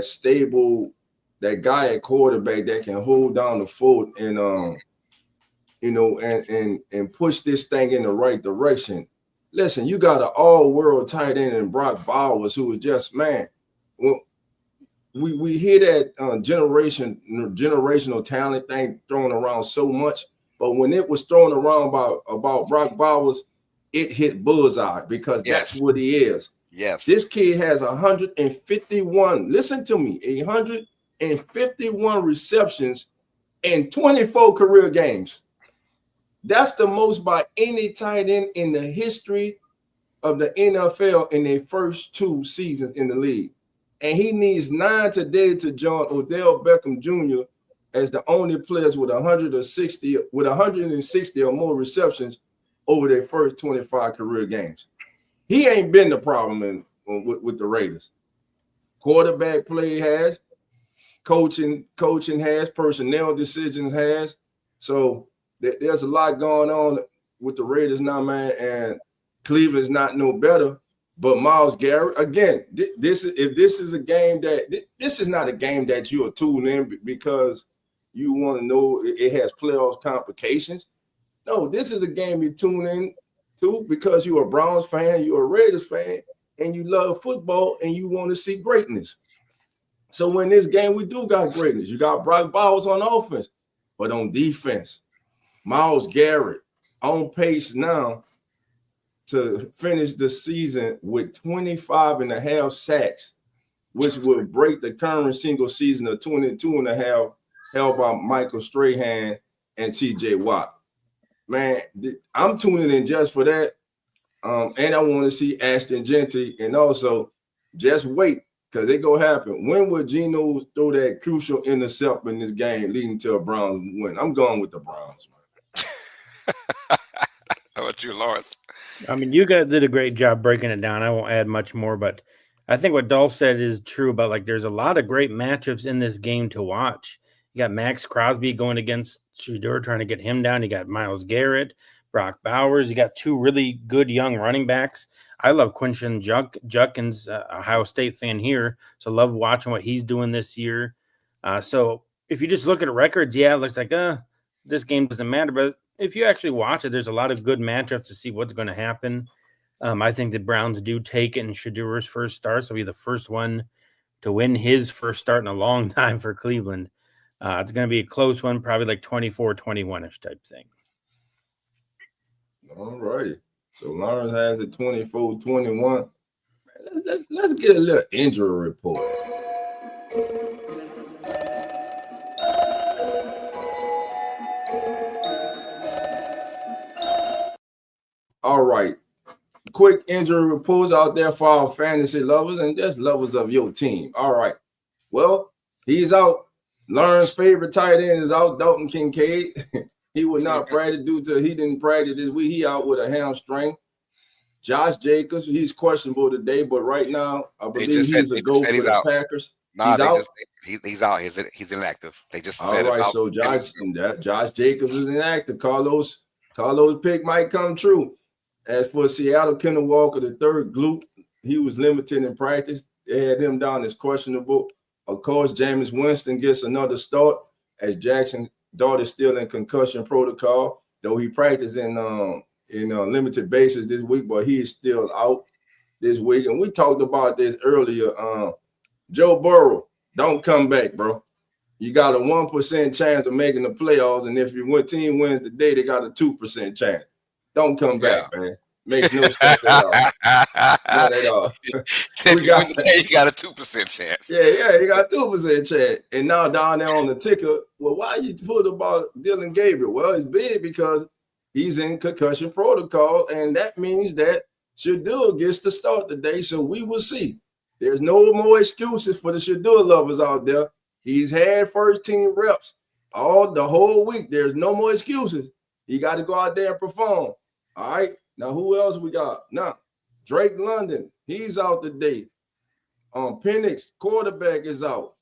stable, that guy at quarterback that can hold down the fort and and push this thing in the right direction. Listen, you got an all-world tight end in Brock Bowers who is just, man, well, we hear that generational talent thing thrown around so much, but when it was thrown around about Brock Bowers, it hit bullseye because that's what he is. Yes. This kid has 151, listen to me, 151 receptions in 24 career games. That's the most by any tight end in the history of the NFL in their first 2 seasons in the league. And he needs 9 today to join Odell Beckham Jr. as the only players with 160 or more receptions over their first 25 career games. He ain't been the problem with the Raiders. Quarterback play has, coaching has, personnel decisions has. So there's a lot going on with the Raiders now, man. And Cleveland's not no better. But Myles Garrett, again, this is a game that this is not a game that you are tuning in because you want to know it has playoff complications. No, this is a game you tune in to because you're a Browns fan, you're a Raiders fan, and you love football and you want to see greatness. So in this game, we do got greatness. You got Brock Bowers on offense, but on defense, Myles Garrett on pace now to finish the season with 25 and a half sacks, which will break the current single season of 22 and a half held by Michael Strahan and TJ Watt. Man, I'm tuning in just for that. And I want to see Ashton Genty. And also, just wait, because it going to happen. When will Geno throw that crucial intercept in this game leading to a Browns win? I'm going with the Browns, man. How about you, Lawrence? I mean, you guys did a great job breaking it down. I won't add much more, but I think what Dolph said is true about, like, there's a lot of great matchups in this game to watch. You got Max Crosby going against Shedeur, trying to get him down. You got Myles Garrett, Brock Bowers. You got 2 really good young running backs. I love Quinton Judkins, Ohio State fan here, so love watching what he's doing this year. So if you just look at records, yeah, it looks like this game doesn't matter, but if you actually watch it, there's a lot of good matchups to see what's going to happen. I think the Browns do take it in Shedeur's first start, so he'll be the first one to win his first start in a long time for Cleveland. It's going to be a close one, probably like 24-21-ish type thing. All righty. So Lawrence has it 24-21. Let's get a little injury report. All right. Quick injury reports out there for our fantasy lovers and just lovers of your team. All right. Well, he's out. Lawrence's favorite tight end is out, Dalton Kincaid. He would not practice he didn't practice this week. He out with a hamstring. Josh Jacobs, he's questionable today, but right now I believe he's a go for the Packers. He's out. He's out. He's inactive. They just said all right. So Josh Jacobs is inactive. Carlos pick might come true. As for Seattle, Kenneth Walker, the third glute, he was limited in practice. They had him down as questionable. Of course, Jameis Winston gets another start as Jackson Dart is still in concussion protocol, though he practiced in limited basis this week, but he is still out this week. And we talked about this earlier. Joe Burrow, don't come back, bro. You got a 1% chance of making the playoffs, and if your team wins today, they got a 2% chance. Don't come back, man. Makes no sense at all. Not at all. You got a 2% chance. Yeah, you got a 2% chance. And now down there on the ticker, well, why you put about Dylan Gabriel? Well, it's big because he's in concussion protocol, and that means that Shadul gets to start today, so we will see. There's no more excuses for the Shadul lovers out there. He's had first-team reps the whole week. There's no more excuses. He got to go out there and perform. All right. Now, who else we got? Now, Drake London, he's out today. Penix, quarterback, is out.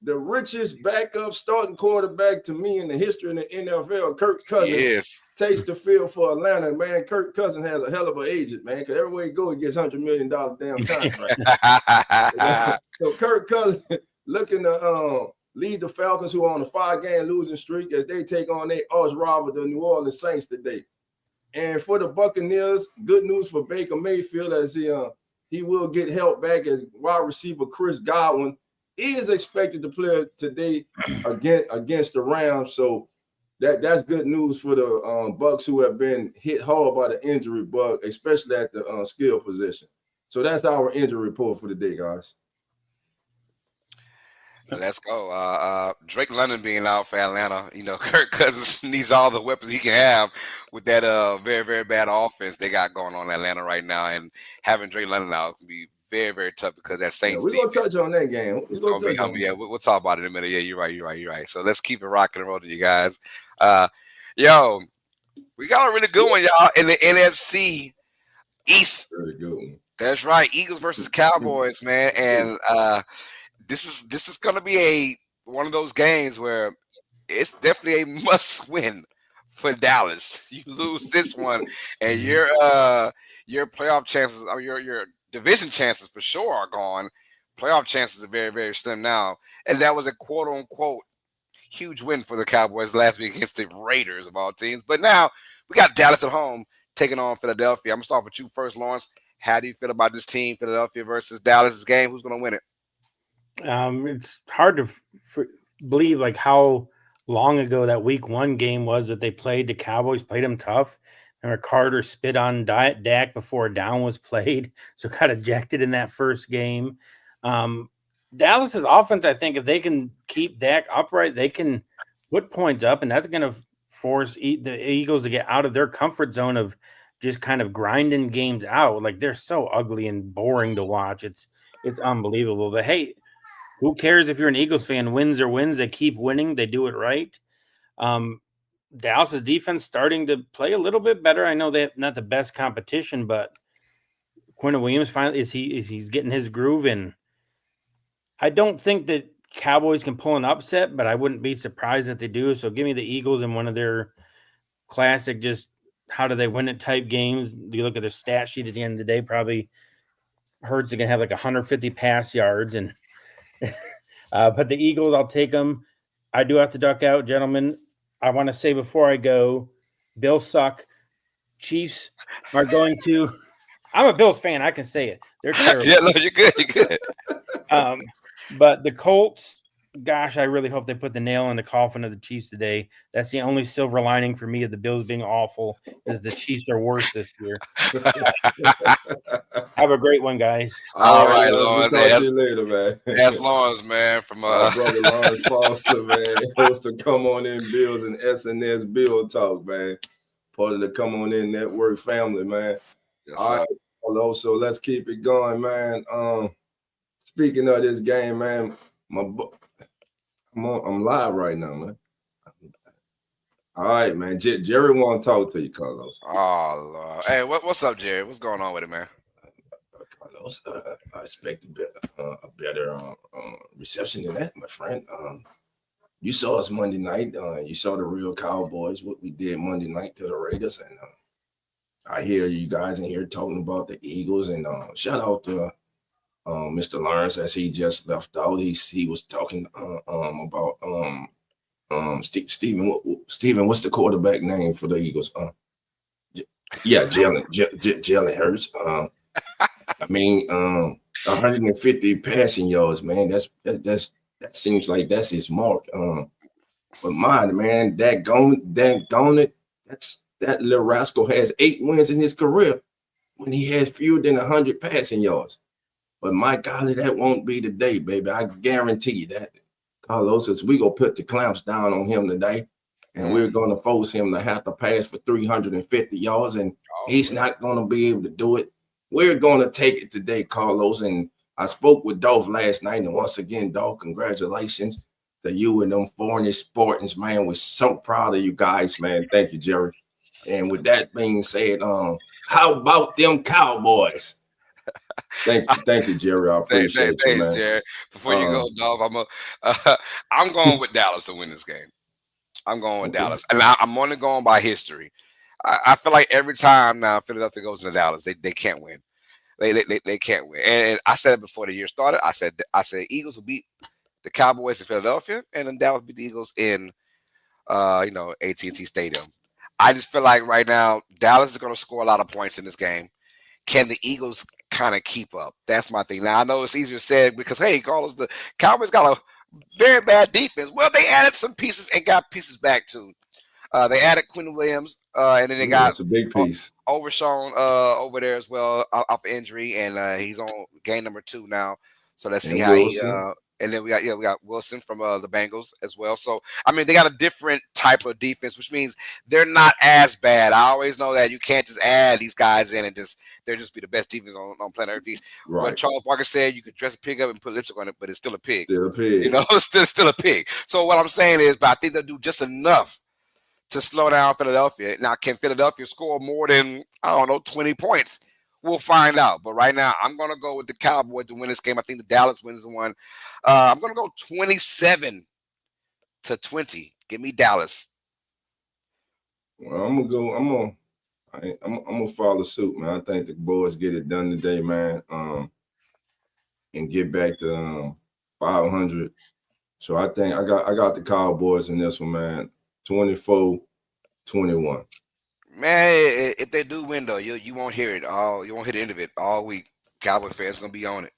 The richest backup starting quarterback to me in the history of the NFL, Kirk Cousins, takes the field for Atlanta. Man, Kirk Cousins has a hell of an agent, man, because everywhere he goes, he gets $100 million damn contract. So Kirk Cousins looking to lead the Falcons, who are on a 5-game losing streak, as they take on their arch rival, the New Orleans Saints, today. And for the Buccaneers, good news for Baker Mayfield, as he will get help back, as wide receiver Chris Godwin is expected to play today against the Rams. So that's good news for the Bucs, who have been hit hard by the injury bug, especially at the skill position. So that's our injury report for the day, guys. Let's go. Drake London being out for Atlanta. Kirk Cousins needs all the weapons he can have with that very, very bad offense they got going on in Atlanta right now. And having Drake London out can be very, very tough because that Saints we're going to touch on that game. We'll talk about it in a minute. Yeah, you're right. So let's keep it rocking and rolling, you guys. We got a really good one, y'all, in the NFC East. Very good one. That's right. Eagles versus Cowboys, man. And this is going to be one of those games where it's definitely a must win for Dallas. You lose this one, and your playoff chances, or your division chances for sure are gone. Playoff chances are very, very slim now, and that was a quote unquote huge win for the Cowboys last week against the Raiders of all teams. But now we got Dallas at home taking on Philadelphia. I'm gonna start with you first, Lawrence. How do you feel about this team, Philadelphia versus Dallas game? Who's going to win it? It's hard to believe like how long ago that week 1 game was that they played. The Cowboys played them tough. Remember, Carter spit on Dak before a down was played, so got ejected in that first game. Dallas's offense, I think, if they can keep Dak upright, they can put points up, and that's going to force the Eagles to get out of their comfort zone of just kind of grinding games out. Like, they're so ugly and boring to watch. It's unbelievable. But hey, who cares if you're an Eagles fan? Wins or wins. They keep winning. They do it right. Dallas' defense starting to play a little bit better. I know they have not the best competition, but Quentin Williams finally he's getting his groove in. I don't think that Cowboys can pull an upset, but I wouldn't be surprised if they do. So give me the Eagles in one of their classic, just how do they win it type games. You look at their stat sheet at the end of the day, probably Hurts are going to have like 150 pass yards. And but the Eagles, I'll take them. I do have to duck out, gentlemen. I want to say before I go, Bills suck. Chiefs are going to – I'm a Bills fan. I can say it. They're terrible. Yeah, no, you're good. But the Colts gosh, I really hope they put the nail in the coffin of the Chiefs today. That's the only silver lining for me of the Bills being awful is the Chiefs are worse this year. Have a great one, guys. All right, Lawrence. We'll Lawrence. talk to you later, man. That's Lawrence, man, from Our brother Lawrence Foster, man. Host to Come On In Bills and SNS Bill Talk, man. Part of the Come On In Network family, man. Yes, All right, hello. So let's keep it going, man. Speaking of this game, man, I'm live right now, man. All right, man. Jerry want to talk to you, Carlos. Oh, Lord. Hey, what's up, Jerry? What's going on with it, man? Carlos, I expect a better reception than that, my friend. You saw us Monday night. You saw the real Cowboys, what we did Monday night to the Raiders. And I hear you guys in here talking about the Eagles. And shout out to Mr. Lawrence as he just left out. He was talking about Steven, what's the quarterback name for the Eagles? Jalen Hurts. I mean, 150 passing yards, man. That seems like that's his mark. But mine, man, that little rascal has 8 wins in his career when he has fewer than 100 passing yards. But my golly, that won't be the day, baby. I guarantee you that. Carlos, says we're gonna put the clamps down on him today, and we're gonna force him to have to pass for 350 yards, and he's not gonna be able to do it. We're gonna take it today, Carlos. And I spoke with Dolph last night, and once again, Dolph, congratulations to you and them foreign Spartans, man. We're so proud of you guys, man. Thank you, Jerry. And with that being said, how about them Cowboys? Thank you, Jerry. I appreciate you, man. Jerry. Before you go, Dolph, I'm going with Dallas to win this game. I'm going with Dallas, and I'm only going by history. I feel like every time now Philadelphia goes into Dallas, they can't win. They can't win. And I said it before the year started. I said Eagles will beat the Cowboys in Philadelphia, and then Dallas beat the Eagles in AT&T Stadium. I just feel like right now Dallas is going to score a lot of points in this game. Can the Eagles kind of keep up? That's my thing. Now I know it's easier said because hey, Carlos, the Cowboys got a very bad defense. Well, they added some pieces and got pieces back too. They added Quinn Williams, and then they got a big piece. Overshown over there as well off injury, and he's on game number 2 now. So let's see how Wilson. And then we got Wilson from the Bengals as well. So I mean, they got a different type of defense, which means they're not as bad. I always know that you can't just add these guys in and they'll just be the best defense on planet Earth. Right. What Charles Barker said, you could dress a pig up and put lipstick on it, but it's still a pig. Still a pig. You know, it's still a pig. So what I'm saying is, but I think they'll do just enough to slow down Philadelphia. Now, can Philadelphia score more than 20 points? We'll find out. But right now, I'm going to go with the Cowboys to win this game. I think the Dallas wins the one. I'm going to go 27-20. Give me Dallas. Well, I'm gonna follow suit, man. I think the boys get it done today, man. And get back to 500. So I think I got the Cowboys in this one, man. 24-21. Man, if they do win though, you won't hear it all. You won't hear the end of it all week. Cowboy fans gonna be on it.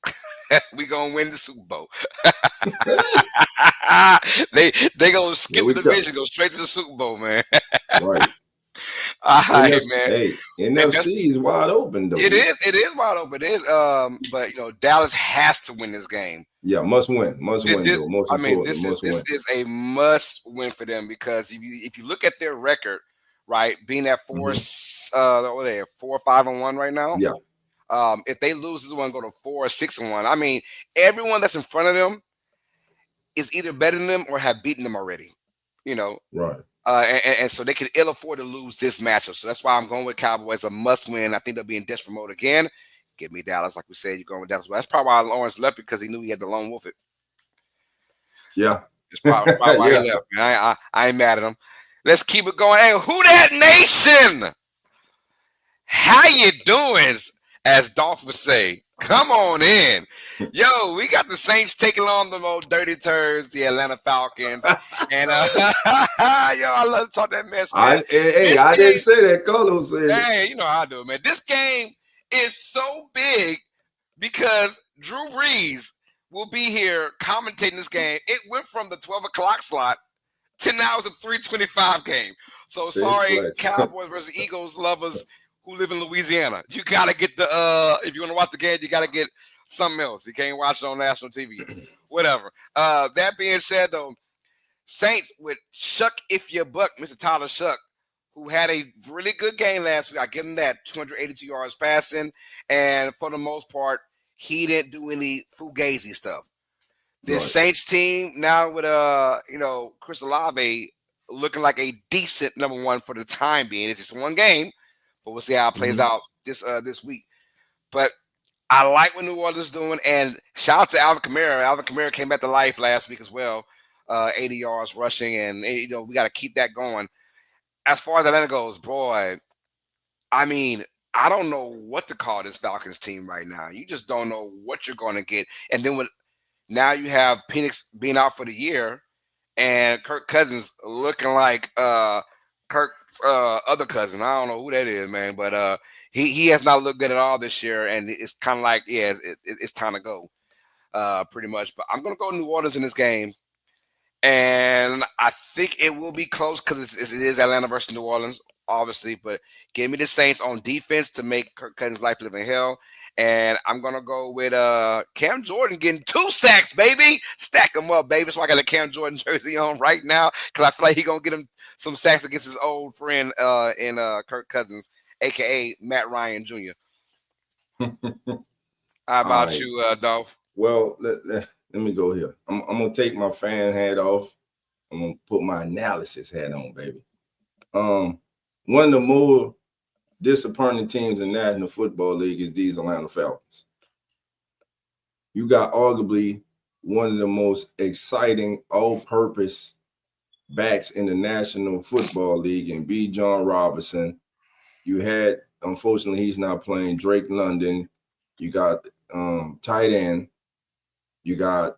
We gonna win the Super Bowl. they gonna skip the division, go straight to the Super Bowl, man. Right. All right, man. Hey, NFC is wide open though. It is wide open. It is. But Dallas has to win this game. Yeah, must win. This is a must win for them because if you look at their record, right, being at 4-5-1 right now. Yeah. If they lose this one, go to 4-6-1. I mean, everyone that's in front of them is either better than them or have beaten them already. You know. Right. And so they can ill afford to lose this matchup. So that's why I'm going with Cowboys, a must win. I think they'll be in desperate mode again. Give me Dallas, like we said. You're going with Dallas. Well, that's probably why Lawrence left because he knew he had to lone wolf it. Yeah. It's probably why he left. Man. I ain't mad at him. Let's keep it going. Hey, who that nation? How you doing? As Dolph would say, come on in. Yo, we got the Saints taking on the old dirty turds, the Atlanta Falcons. And I love to talk that mess, man. I didn't say that. Carlos said. Hey, you know how I do it, man. This game is so big because Drew Brees will be here commentating this game. It went from the 12 o'clock slot to now it's a 3:25 game. So sorry, Cowboys versus Eagles lovers who live in Louisiana. You gotta get the if you want to watch the game, you gotta get something else. You can't watch it on national TV. Whatever. That being said, though, Saints with Shuck if you buck, Mr. Tyler Shuck, who had a really good game last week. I give him that 282 yards passing, and for the most part, he didn't do any fugazi stuff. This Saints team now with Chris Olave looking like a decent number one for the time being. It's just one game, but we'll see how it plays out this week. But I like what New Orleans is doing, and shout out to Alvin Kamara. Alvin Kamara came back to life last week as well, 80 yards rushing, and we got to keep that going. As far as Atlanta goes, boy, I mean, I don't know what to call this Falcons team right now. You just don't know what you're going to get, and then now you have Penix being out for the year, and Kirk Cousins looking like Kirk's other cousin. I don't know who that is, man, but he has not looked good at all this year, and it's kind of like, it's time to go, pretty much. But I'm going to go New Orleans in this game, and I think it will be close because it is Atlanta versus New Orleans, obviously. But give me the Saints on defense to make Kirk Cousins' life live in hell. And I'm going to go with Cam Jordan getting 2 sacks, baby. Stack them up, baby. So I got a Cam Jordan jersey on right now because I feel like he's going to get him some sacks against his old friend in Kirk Cousins, a.k.a. Matt Ryan Jr. How about you, Dolph? Well, let me go here. I'm going to take my fan hat off. I'm going to put my analysis hat on, baby. One of the more disappointing teams in the National Football League is these Atlanta Falcons. You got arguably one of the most exciting all-purpose backs in the National Football League in B. John Robinson. You had, unfortunately, he's not playing, Drake London. You got tight end. You got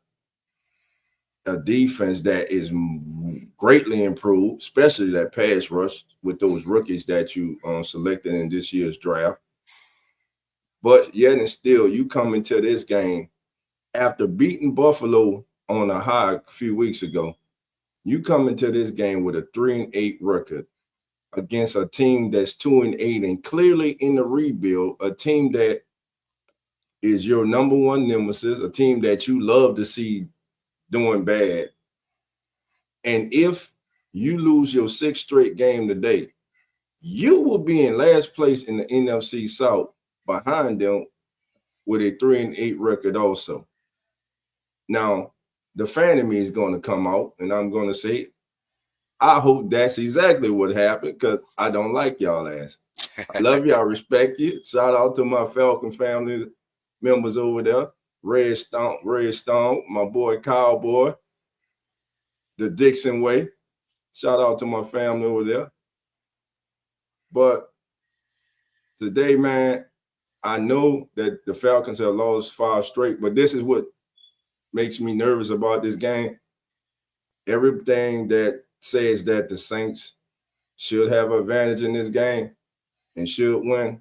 a defense that is greatly improved, especially that pass rush with those rookies that you selected in this year's draft. But yet and still, you come into this game after beating Buffalo on a high a few weeks ago. You come into this game with a 3-8 record against a team that's 2-8 and clearly in the rebuild, a team that is your number one nemesis, a team that you love to see doing bad. And if you lose your 6th straight game today, you will be in last place in the NFC South behind them with a 3-8 record also. Now, the fan of me is going to come out, and I'm going to say, I hope that's exactly what happened because I don't like y'all ass. I love you. I respect you. Shout out to my Falcon family members over there. Red Stone, my boy Cowboy, the Dixon way. Shout out to my family over there. But today, man, I know that the Falcons have lost 5 straight, but this is what makes me nervous about this game. Everything that says that the Saints should have an advantage in this game and should win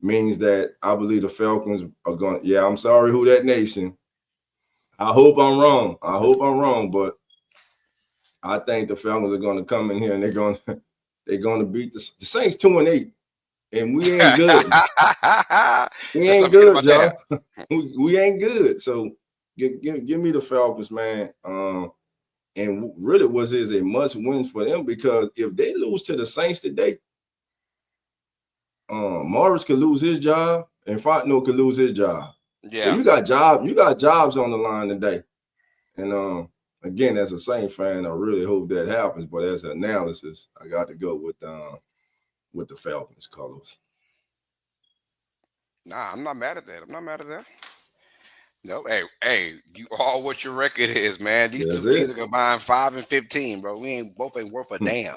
means that I believe the Falcons are going. Yeah, I'm sorry, who that nation. I hope I'm wrong, but I think the Falcons are going to come in here and they're going to beat the Saints 2-8, and we ain't good. We ain't good, y'all. We ain't good. So give me the Falcons, man. And really, is a must win for them because if they lose to the Saints today, Morris could lose his job and Fontenot could lose his job. Yeah, so you got jobs on the line today. And again, as a Saints fan, I really hope that happens. But as an analysis, I got to go with the Falcons colors. Nah, I'm not mad at that. No, hey, you all what your record is, man. These two teams are combined 5-15, bro. Both ain't worth a damn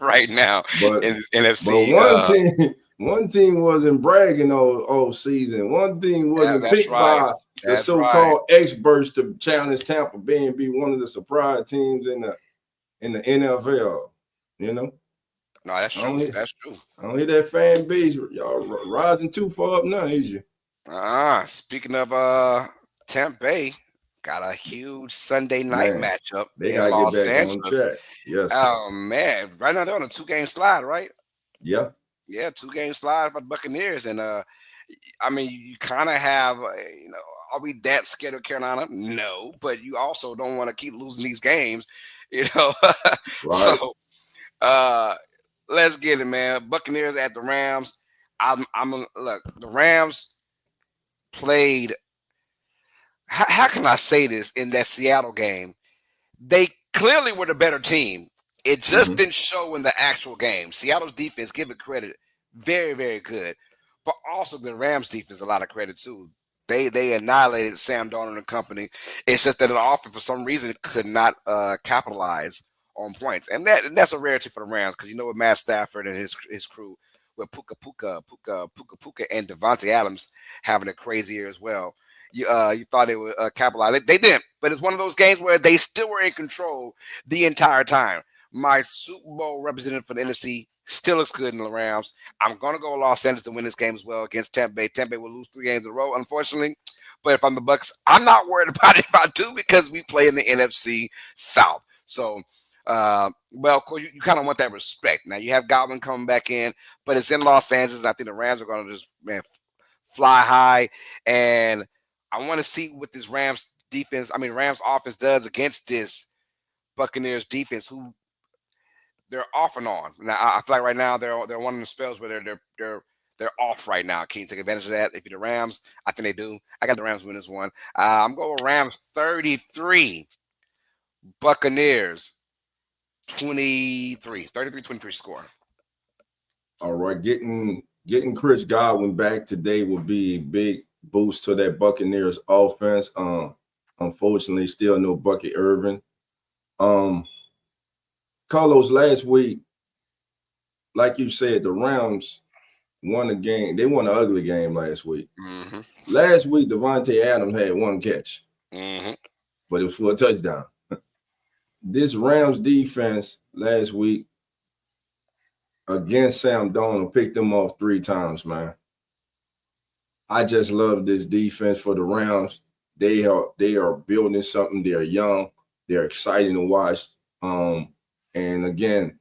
right now in this NFC. But one team wasn't bragging all season. One team wasn't picked by the so-called experts to challenge Tampa Bay and be one of the surprise teams in the NFL. You know. No, that's true. That's true. I don't hear that fan base. Y'all rising too far up now, is you? Speaking of Tampa Bay got a huge Sunday night Man, matchup they in gotta get Los back on Angeles. track. Yes. Oh man, right now they're on a 2-game slide, right? Yeah. Yeah, 2-game slide for the Buccaneers, and I mean, you kind of have, are we that scared of Carolina? No, but you also don't want to keep losing these games, you know. Right. So uh, let's get it, man. Buccaneers at the Rams. Look. The Rams played. How can I say this in that Seattle game? They clearly were the better team. It just Hmm. didn't show in the actual game. Seattle's defense, give it credit, very, very good. But also the Rams defense, a lot of credit too. They annihilated Sam Darnold and company. It's just that the offense, for some reason, could not capitalize on points, and that's a rarity for the Rams because with Matt Stafford and his crew with Puka, and Devontae Adams having a crazy year as well. You thought they would capitalize. They didn't, but it's one of those games where they still were in control the entire time. My Super Bowl representative for the NFC still looks good in the Rams. I'm going to go Los Angeles to win this game as well against Tampa Bay. Tampa Bay will lose 3 games in a row, unfortunately. But if I'm the Bucks, I'm not worried about it if I do because we play in the NFC South. So, well, of course, you kind of want that respect. Now, you have Godwin coming back in, but it's in Los Angeles, and I think the Rams are going to just, fly high. And I want to see what this Rams offense does against this Buccaneers defense, who they're off and on. Now I feel like right now they're one of the spells where they're off right now. Can you take advantage of that? If you're the Rams, I think they do. I got the Rams win this one. I'm going with Rams 33, Buccaneers 23, 33-23 score. All right. Getting Chris Godwin back today will be a big boost to that Buccaneers offense. Unfortunately, still no Bucky Irvin. Carlos, last week, like you said, the Rams won a game. They won an ugly game last week. Mm-hmm. Last week, Devontae Adams had 1 catch, Mm-hmm. but it was for a touchdown. This Rams defense last week against Sam Darnold picked them off 3 times, man. I just love this defense for the Rams. They are building something. They're young. They're exciting to watch. And again,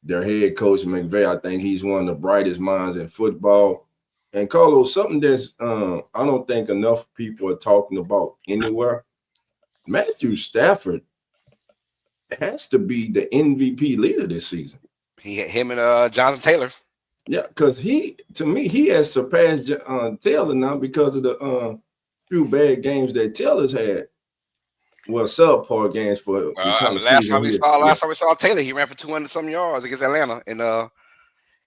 their head coach McVay, I think he's one of the brightest minds in football. And Carlos, something that's I don't think enough people are talking about anywhere. Matthew Stafford has to be the MVP leader this season. Him and Jonathan Taylor. Yeah, because to me, he has surpassed Taylor now because of the few bad games that Taylor's had. Well, subpar games for the kind of last season time we saw Taylor, he ran for 200-some yards against Atlanta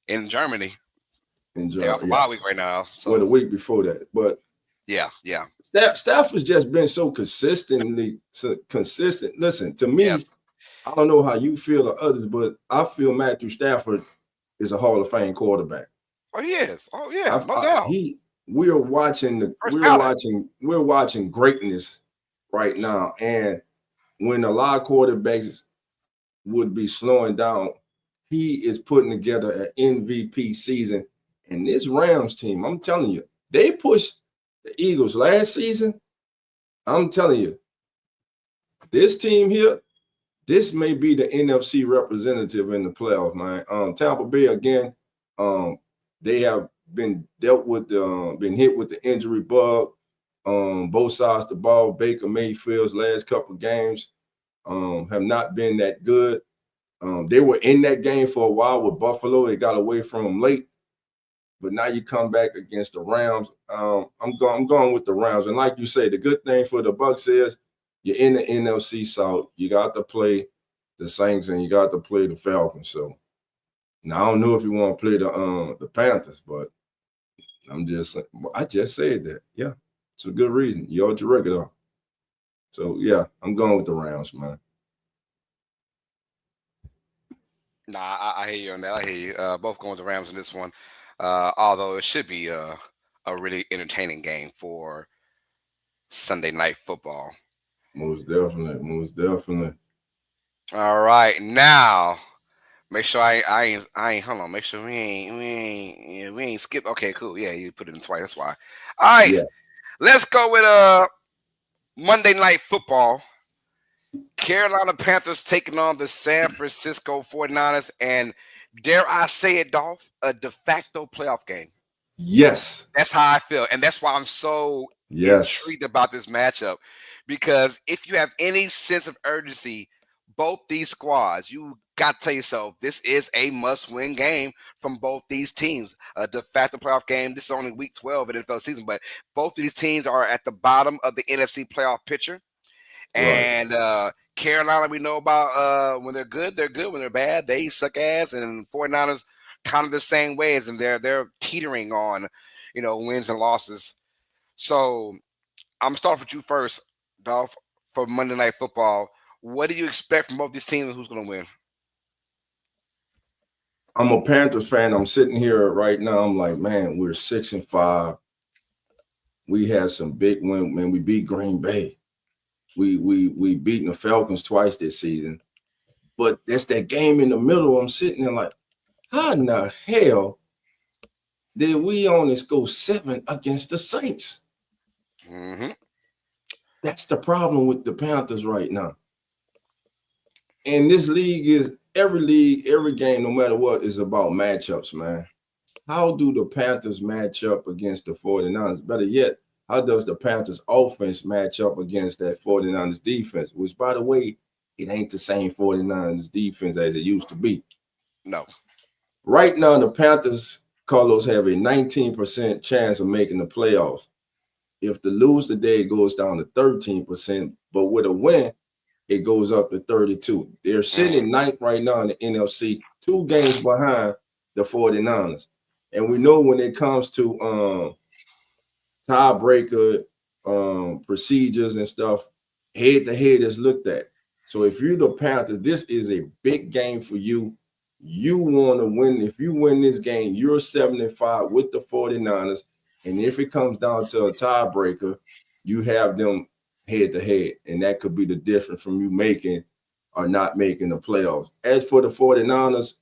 in Germany. They're off a bye week right now. So the week before that, but yeah. Stafford's just been so consistent. Listen, to me, yes. I don't know how you feel or others, but I feel Matthew Stafford is a Hall of Fame quarterback. Oh, he is. Oh, yeah, no doubt. We're watching greatness right now, and when a lot of quarterbacks would be slowing down, he is putting together an MVP season. And this Rams team, I'm telling you, they pushed the Eagles last season. I'm telling you, this team here, this may be the NFC representative in the playoffs, man. Tampa Bay again, they have been hit with the injury bug. Both sides of the ball. Baker Mayfield's last couple games have not been that good. They were in that game for a while with Buffalo. They got away from them late, but now you come back against the Rams. I'm going with the Rams, and like you say, the good thing for the Bucs is you're in the NFC South. You got to play the Saints and you got to play the Falcons. So now I don't know if you want to play the Panthers, but I just said that. Yeah, it's a good reason. You're your regular. So yeah, I'm going with the Rams, man. Nah, I hear you on that. I hear you. Both going with the Rams in this one. Although it should be a really entertaining game for Sunday Night Football. Most definitely. All right, now make sure I ain't hold on. Make sure we ain't skip. Okay, cool. Yeah, you put it in twice. That's why. All right, Yeah. let's go with Monday Night Football. Carolina Panthers taking on the San Francisco 49ers. And dare I say it, Dolph, a de facto playoff game. Yes. That's how I feel. And that's why I'm so intrigued about this matchup. Because if you have any sense of urgency, both these squads, you got to tell yourself this is a must-win game from both these teams. A de facto playoff game. This is only week 12 of the NFL season, but both of these teams are at the bottom of the NFC playoff picture. And Carolina, we know about when they're good. When they're bad, they suck ass. And 49ers kind of the same ways, and they're teetering on, wins and losses. So I'm starting with you first, Dolph, for Monday Night Football. What do you expect from both these teams, and who's going to win? I'm a Panthers fan. I'm sitting here right now. I'm like, man, we're 6-5. We had some big wins. Man, we beat Green Bay. We beaten the Falcons twice this season. But that's that game in the middle. I'm sitting there like, how in the hell did we only go 7 against the Saints? Mm-hmm. That's the problem with the Panthers right now. And this league is every game, no matter what, is about matchups, man. How do the Panthers match up against the 49ers? Better yet, how does the Panthers offense match up against that 49ers defense? Which, by the way, it ain't the same 49ers defense as it used to be. No. Right now, the Panthers, Carlos, have a 19% chance of making the playoffs. If they lose today, it goes down to 13%. But with a win, it goes up to 32. They're sitting ninth right now in the NFC, 2 games behind the 49ers. And we know when it comes to tiebreaker procedures and stuff, head-to-head is looked at. So if you're the Panthers, this is a big game for you. You want to win. If you win this game, you're 7-5 with the 49ers. And if it comes down to a tiebreaker, you have them head-to-head. And that could be the difference from you making or not making the playoffs. As for the 49ers,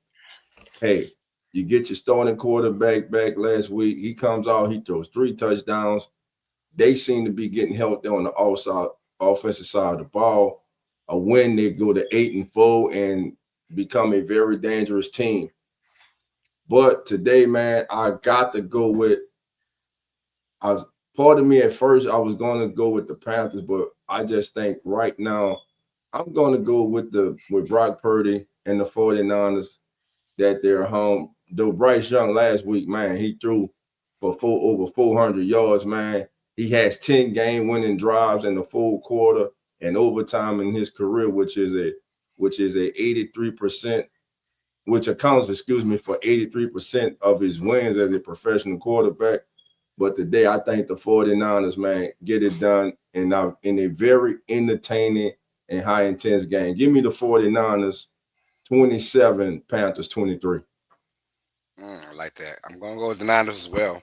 hey, you get your starting quarterback back last week. He comes out, he throws 3 touchdowns. They seem to be getting healthy on the offensive side of the ball. A win, they go to 8-4 and become a very dangerous team. But today, man, I got to go with part of me at first, I was going to go with the Panthers, but I just think right now I'm going to go with Brock Purdy and the 49ers that they're home. Though Bryce Young last week, man, he threw for over 400 yards, man. He has 10 game-winning drives in the full quarter and overtime in his career, which is a 83%, which accounts, for 83% of his wins as a professional quarterback. But today, I think the 49ers, man, get it done in a very entertaining and high-intense game. Give me the 49ers 27, Panthers 23. I like that. I'm going to go with the Niners as well.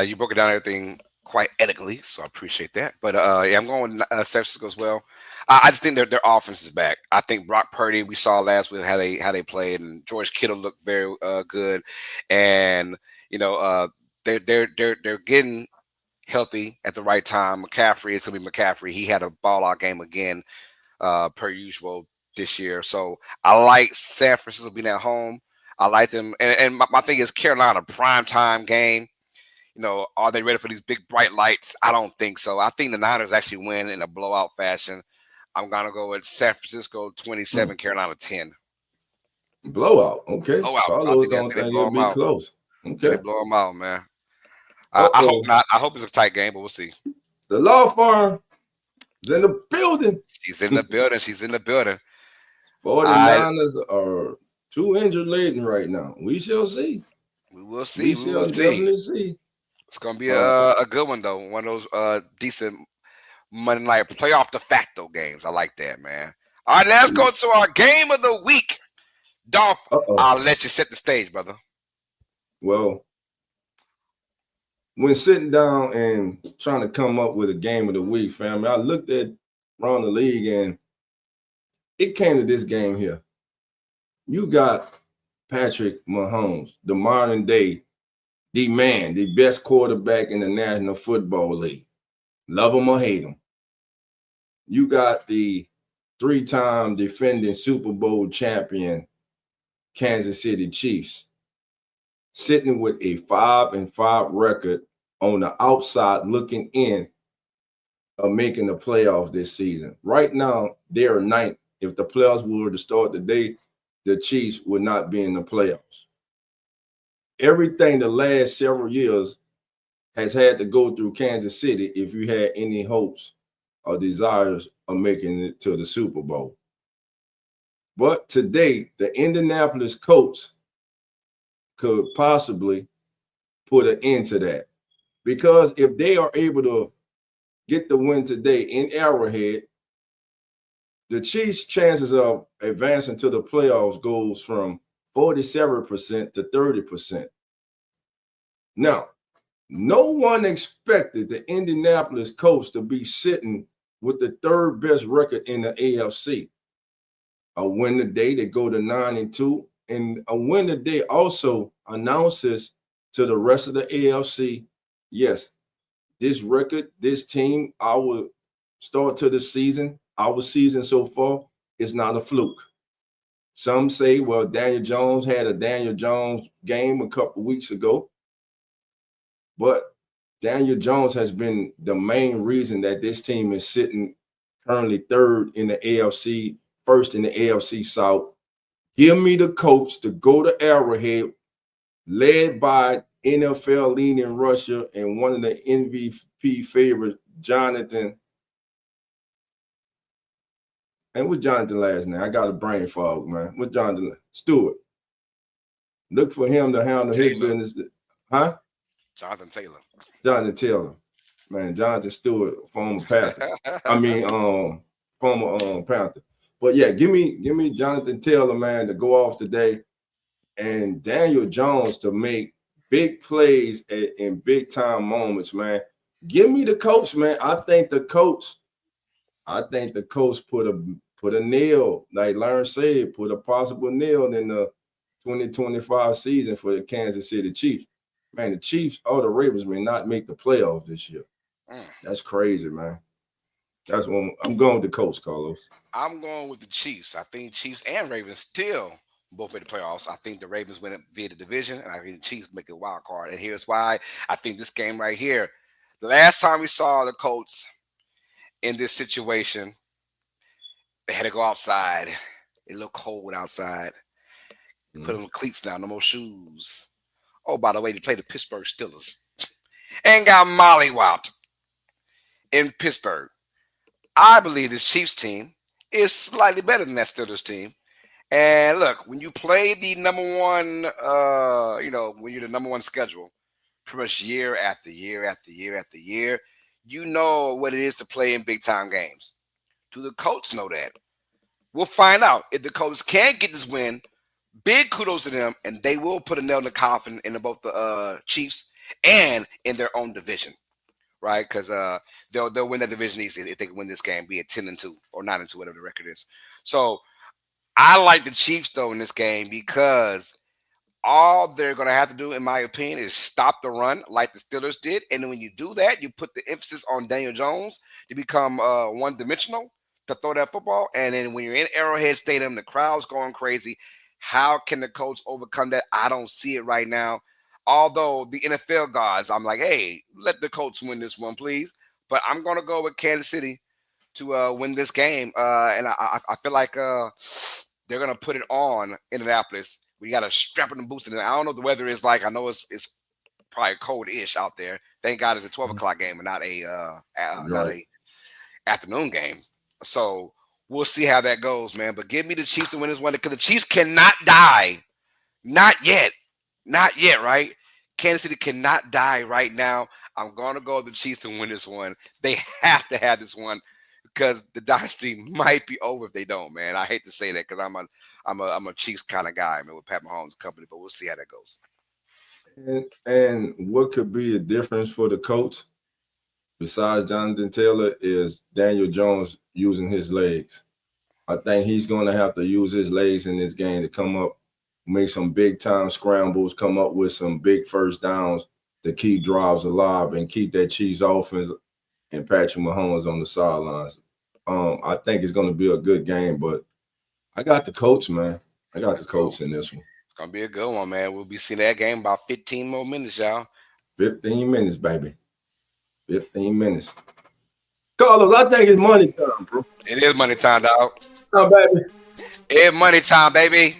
You broke it down everything quite elegantly, so I appreciate that. But yeah, I'm going with San Francisco as well. I just think their offense is back. I think Brock Purdy, we saw last week how they played, and George Kittle looked very good, and they're getting healthy at the right time. McCaffrey is going to be McCaffrey. He had a ball out game again, per usual this year. So I like San Francisco being at home. I like them, and my thing is Carolina primetime game. Are they ready for these big bright lights? I don't think so. I think the Niners actually win in a blowout fashion. I'm gonna go with San Francisco 27, Carolina 10. Blowout, okay. Blowout. Carlos don't think it'll be close. Okay, they blow them out, man. I hope not. I hope it's a tight game, but we'll see. The law firm is in the building. She's in the building. 49ers are too injured laden right now. We shall see. We will see. We will definitely see. It's gonna be a good one though. One of those decent Monday night playoff de facto games. I like that, man. All right, let's go to our game of the week. Dolph, I'll let you set the stage, brother. Well, when sitting down and trying to come up with a game of the week, family, I looked at around the league and it came to this game here. You got Patrick Mahomes, the modern day, the man, the best quarterback in the National Football League. Love him or hate him. you got the 3-time defending Super Bowl champion Kansas City Chiefs sitting with a 5-5 record on the outside looking in of making the playoffs this season. Right now, they're ninth. If the playoffs were to start today, the Chiefs would not be in the playoffs. Everything the last several years has had to go through Kansas City if you had any hopes or desires of making it to the Super Bowl. But today, the Indianapolis Colts could possibly put an end to that. Because if they are able to get the win today in Arrowhead, the Chiefs' chances of advancing to the playoffs goes from 47% to 30%. Now, no one expected the Indianapolis Colts to be sitting with the third best record in the AFC. A win today, they go to 9-2, and a win today also announces to the rest of the AFC, yes, this record, this team, our start to the season, our season so far is not a fluke. Some say, well, Daniel Jones had a Daniel Jones game a couple weeks ago, but Daniel Jones has been the main reason that this team is sitting currently third in the AFC, first in the AFC South. Give me the Colts to go to Arrowhead, led by NFL leading rusher and one of the MVP favorites, Jonathan. And with Jonathan last name, I got a brain fog, man. With Jonathan Stewart. Look for him to handle his business. Huh? Jonathan Taylor. Jonathan Taylor. Man, Jonathan Stewart, former Panther. Former Panther. But yeah, give me Jonathan Taylor, man, to go off today, and Daniel Jones to make big plays in big time moments, man. Give me the Colts, man. I think the Colts put a nail, like Lauren said, put a possible nail in the 2025 season for the Kansas City Chiefs. Man, the Chiefs or the Ravens may not make the playoffs this year. That's crazy, man. That's one. I'm going with the Colts, Carlos. I'm going with the Chiefs. I think Chiefs and Ravens still both make the playoffs. I think the Ravens win it via the division, and I think the Chiefs make a wild card. And here's why. I think this game right here, the last time we saw the Colts in this situation, they had to go outside. It looked cold outside. Put on cleats down, no more shoes. Oh, by the way, they played the Pittsburgh Steelers and got mollywopped in Pittsburgh. I believe this Chiefs team is slightly better than that Steelers team. And look, when you play the number one, when you're the number one schedule, pretty much year after year after year after year, you know what it is to play in big time games. Do the Colts know that? We'll find out. If the Colts can get this win, big kudos to them, and they will put a nail in the coffin in both the Chiefs and in their own division. Right, because they'll win that division easily if they can win this game, be it 10-2 or 9-2, whatever the record is. So I like the Chiefs though in this game because all they're going to have to do, in my opinion, is stop the run like the Steelers did. And then when you do that, you put the emphasis on Daniel Jones to become one-dimensional to throw that football. And then when you're in Arrowhead Stadium, the crowd's going crazy. How can the Colts overcome that? I don't see it right now. Although the NFL gods, I'm like, hey, let the Colts win this one, please. But I'm going to go with Kansas City to win this game. And I feel like they're going to put it on Indianapolis. We got to strap in the boots. And I don't know what the weather is like. I know it's probably cold-ish out there. Thank God it's a 12 o'clock game and not a afternoon game. So we'll see how that goes, man. But give me the Chiefs to win this one because the Chiefs cannot die. Not yet. Not yet, right? Kansas City cannot die right now. I'm going to go with the Chiefs to win this one. They have to have this one because the dynasty might be over if they don't, man. I hate to say that because I'm a Chiefs kind of guy, man, with Pat Mahomes' company, but we'll see how that goes. And what could be a difference for the Colts besides Jonathan Taylor is Daniel Jones using his legs. I think he's going to have to use his legs in this game to come up, make some big-time scrambles, come up with some big first downs to keep drives alive and keep that Chiefs offense and Patrick Mahomes on the sidelines. I think it's going to be a good game, but I got the coach, man. I got the coach in this one. It's going to be a good one, man. We'll be seeing that game about 15 more minutes, y'all. 15 minutes, baby. 15 minutes. Carlos, I think it's money time, bro. It is money time, dog. Oh, baby. It's money time, baby.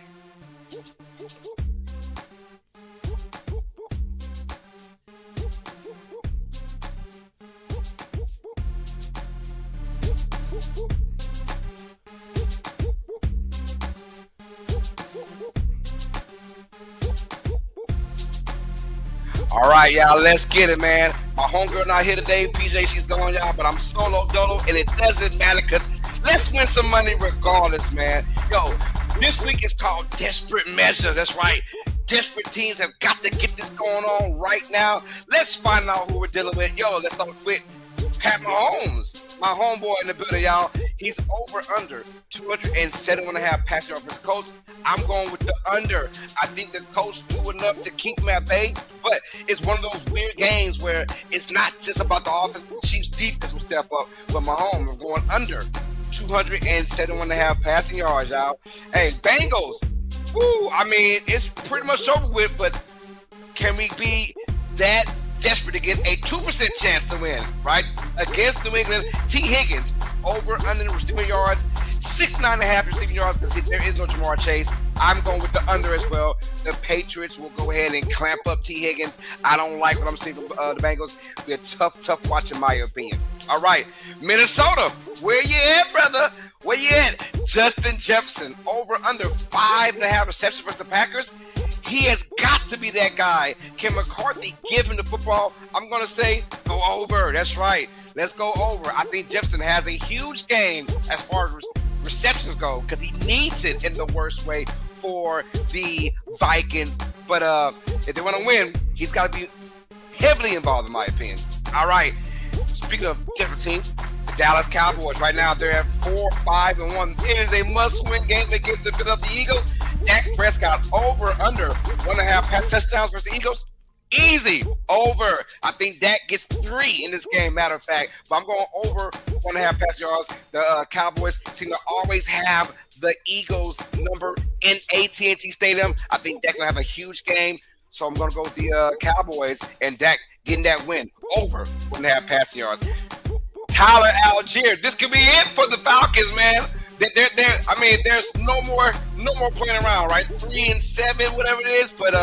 All right, y'all, let's get it, man. My homegirl not here today, PJ, she's gone, y'all, but I'm solo dolo, and it doesn't matter because let's win some money regardless, man. Yo, this week is called Desperate Measures. That's right. Desperate teams have got to get this going on right now. Let's find out who we're dealing with. Yo, let's start with Pat Mahomes, my homeboy in the building, y'all. He's over under 207.5 passing yards for the Colts. I'm going with the under. I think the Colts do enough to keep him at bay, but it's one of those weird games where it's not just about the offense. The Chiefs defense will step up, but Mahomes are going under 207.5 passing yards, y'all. Hey, Bengals. Woo, I mean, it's pretty much over with, but can we be that desperate to get a 2% chance to win, right? Against New England, T. Higgins over under the receiving yards, 69.5 receiving yards because there is no Jamar Chase. I'm going with the under as well. The Patriots will go ahead and clamp up T. Higgins. I don't like what I'm seeing from the Bengals. Be a tough watch in my opinion. All right, Minnesota, where you at, brother? Where you at? Justin Jefferson over under 5.5 receptions versus the Packers. He has got to be that guy. Can McCarthy give him the football? I'm going to say go over. That's right. Let's go over. I think Jefferson has a huge game as far as receptions go because he needs it in the worst way for the Vikings. But if they want to win, he's got to be heavily involved, in my opinion. All right. Speaking of different teams, the Dallas Cowboys right now, they're at 4-5-1. It is a must-win game against the Philadelphia Eagles. Dak Prescott over under 1.5 pass touchdowns versus the Eagles. Easy over. I think Dak gets 3 in this game, matter of fact. But I'm going over 1.5 pass yards. The Cowboys seem to always have the Eagles number in AT&T Stadium. I think Dak's going to have a huge game. So I'm going to go with the Cowboys and Dak getting that win over 1.5 passing yards. Tyler Algier. This could be it for the Falcons, man. I mean, there's no more playing around, right? 3-7, whatever it is, but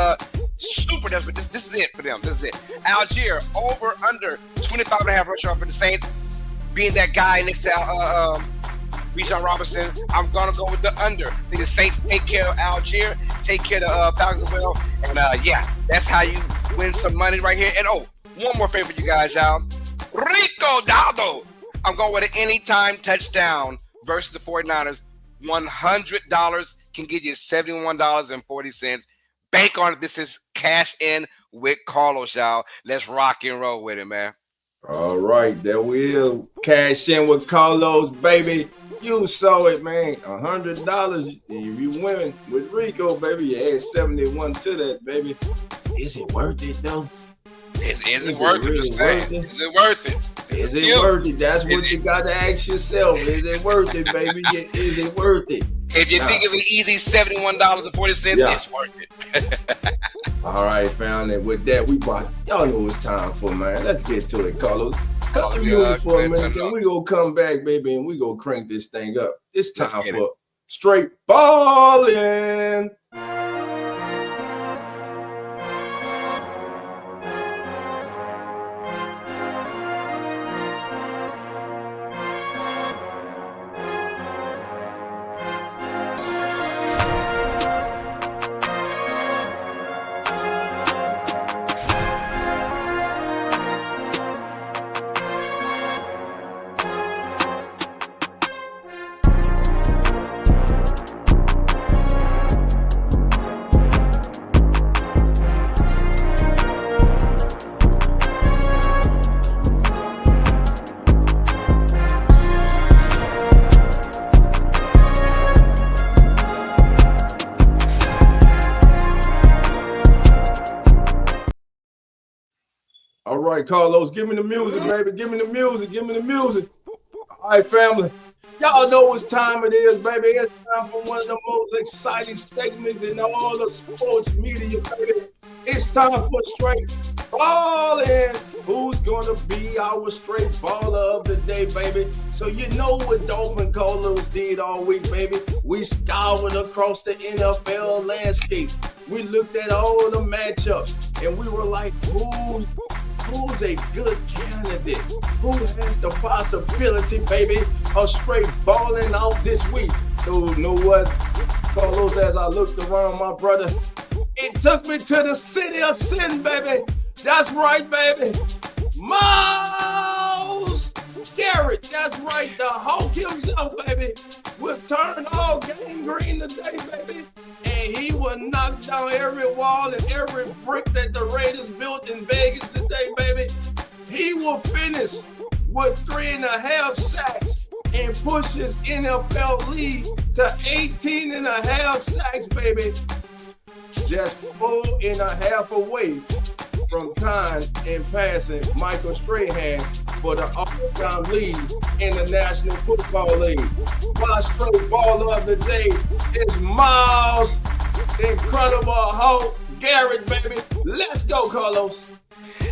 super desperate. This is it for them. This is it. Algier over under 25.5 rush yard for the Saints, being that guy next to Bijan Robinson. I'm gonna go with the under. I think the Saints take care of Algier, take care of the Falcons as well, and yeah, that's how you win some money right here. And one more favor for you guys, y'all. Rico Dowdle. I'm going with an anytime touchdown versus the 49ers. $100 can get you $71.40. Bank on it. This is cash in with Carlos, y'all. Let's rock and roll with it, man. All right, there we is. Cash in with Carlos, baby. You saw it, man. $100. If you win with Rico, baby, you add 71 to that, baby. Is it worth it, though? Is it worth it? Is it worth it? Is it worth it? That's what you got to ask yourself. Is it worth it, baby? Is it worth it? If you think it's an easy $71.40, it's worth it. All right, fam. And with that, y'all know it's time for, man. Let's get to it, Carlos. Cut the music for a minute, and we gonna come back, baby, and we gonna crank this thing up. It's time for straight ballin'. All right, Carlos, give me the music, baby. Give me the music. All right, family. Y'all know what time it is, baby. It's time for one of the most exciting segments in all the sports media, baby. It's time for straight ballin'. Who's gonna be our straight baller of the day, baby? So you know what Dolph and Carlos did all week, baby. We scoured across the NFL landscape. We looked at all the matchups, and we were like, who's a good candidate? Who has the possibility, baby, of straight balling out this week? So you know what, Carlos, as I looked around, my brother, it took me to the city of sin, baby. That's right, baby. Miles Garrett, that's right, the Hulk himself, baby, will turn all game green today, baby. And he will knock down every wall and every brick that the Raiders built in Vegas today, baby. He will finish with 3.5 sacks and push his NFL lead to 18.5 sacks, baby. Just 4.5 away from tying and passing Michael Strahan for the all-time lead in the National Football League. My straight baller of the day is Miles Incredible Hulk Garrett, baby. Let's go, Carlos.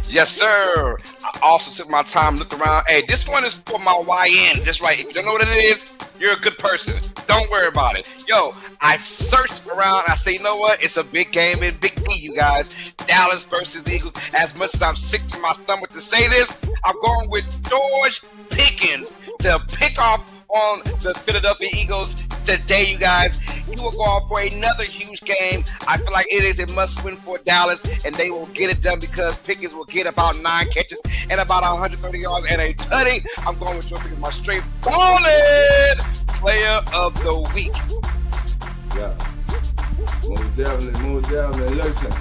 Yes, sir. I also took my time, looked around. Hey, this one is for my YN. That's right. If you don't know what it is, you're a good person. Don't worry about it. Yo, I searched around. I say, you know what? It's a big game in Big D, you guys. Dallas versus Eagles. As much as I'm sick to my stomach to say this, I'm going with George Pickens to pick off on the Philadelphia Eagles today, you guys. He will go off for another huge game. I feel like it is a must-win for Dallas, and they will get it done because Pickens will get about 9 catches and about 130 yards and a tutty. I'm going with George Pickens, my straight ballin' player of the week. Yeah, most definitely. Listen,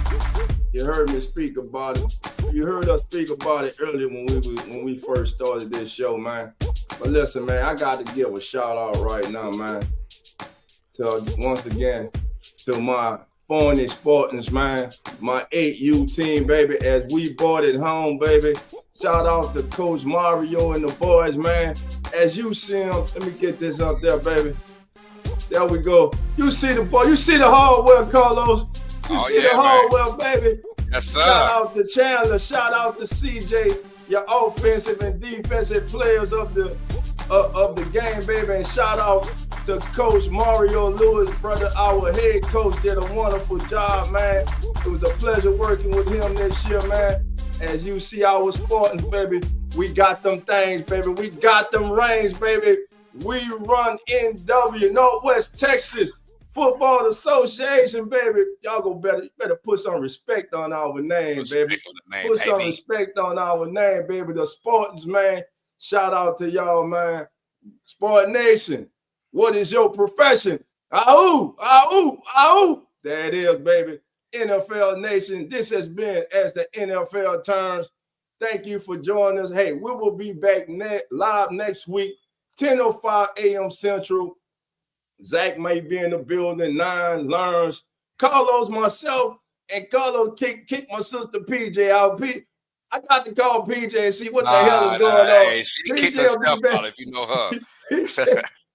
you heard me speak about it. You heard us speak about it earlier when we first started this show, man. But listen, man, I got to give a shout out right now, man. Once again, to my Forney Spartans, man, my 8U team, baby, as we brought it home, baby. Shout out to Coach Mario and the boys, man. As you see them, let me get this up there, baby. There we go. You see the boy, you see the hardware, Carlos. You see the hardware, baby. Yes, sir. Shout out to Chandler. Shout out to CJ, your offensive and defensive players of the game, baby. And shout out to Coach Mario Lewis, brother. Our head coach did a wonderful job, man. It was a pleasure working with him this year, man. As you see our Spartans, baby, we got them things, baby. We got them rings, baby. We run NW, Northwest Texas Football Association, baby. Y'all go better put some respect on our name, baby. Put some respect on our name, baby. The Spartans, man. Shout out to y'all, man. Spartan Nation, what is your profession? Ahoo, ahoo, ahoo. There it is, baby. NFL Nation, this has been As the NFL Turns. Thank you for joining us. Hey, we will be back live next week, 10:05 a.m. Central. Zach may be in the building, 9 learns. Carlos, myself, and Carlos kick my sister PJ out. I got to call PJ and see what the hell is going on. Hey, she kicked herself out if you know her.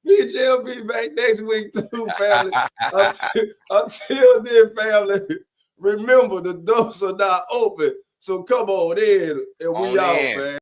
PJ will be back next week too, family. Until then, family, remember the doors are not open. So come on in and we out, man.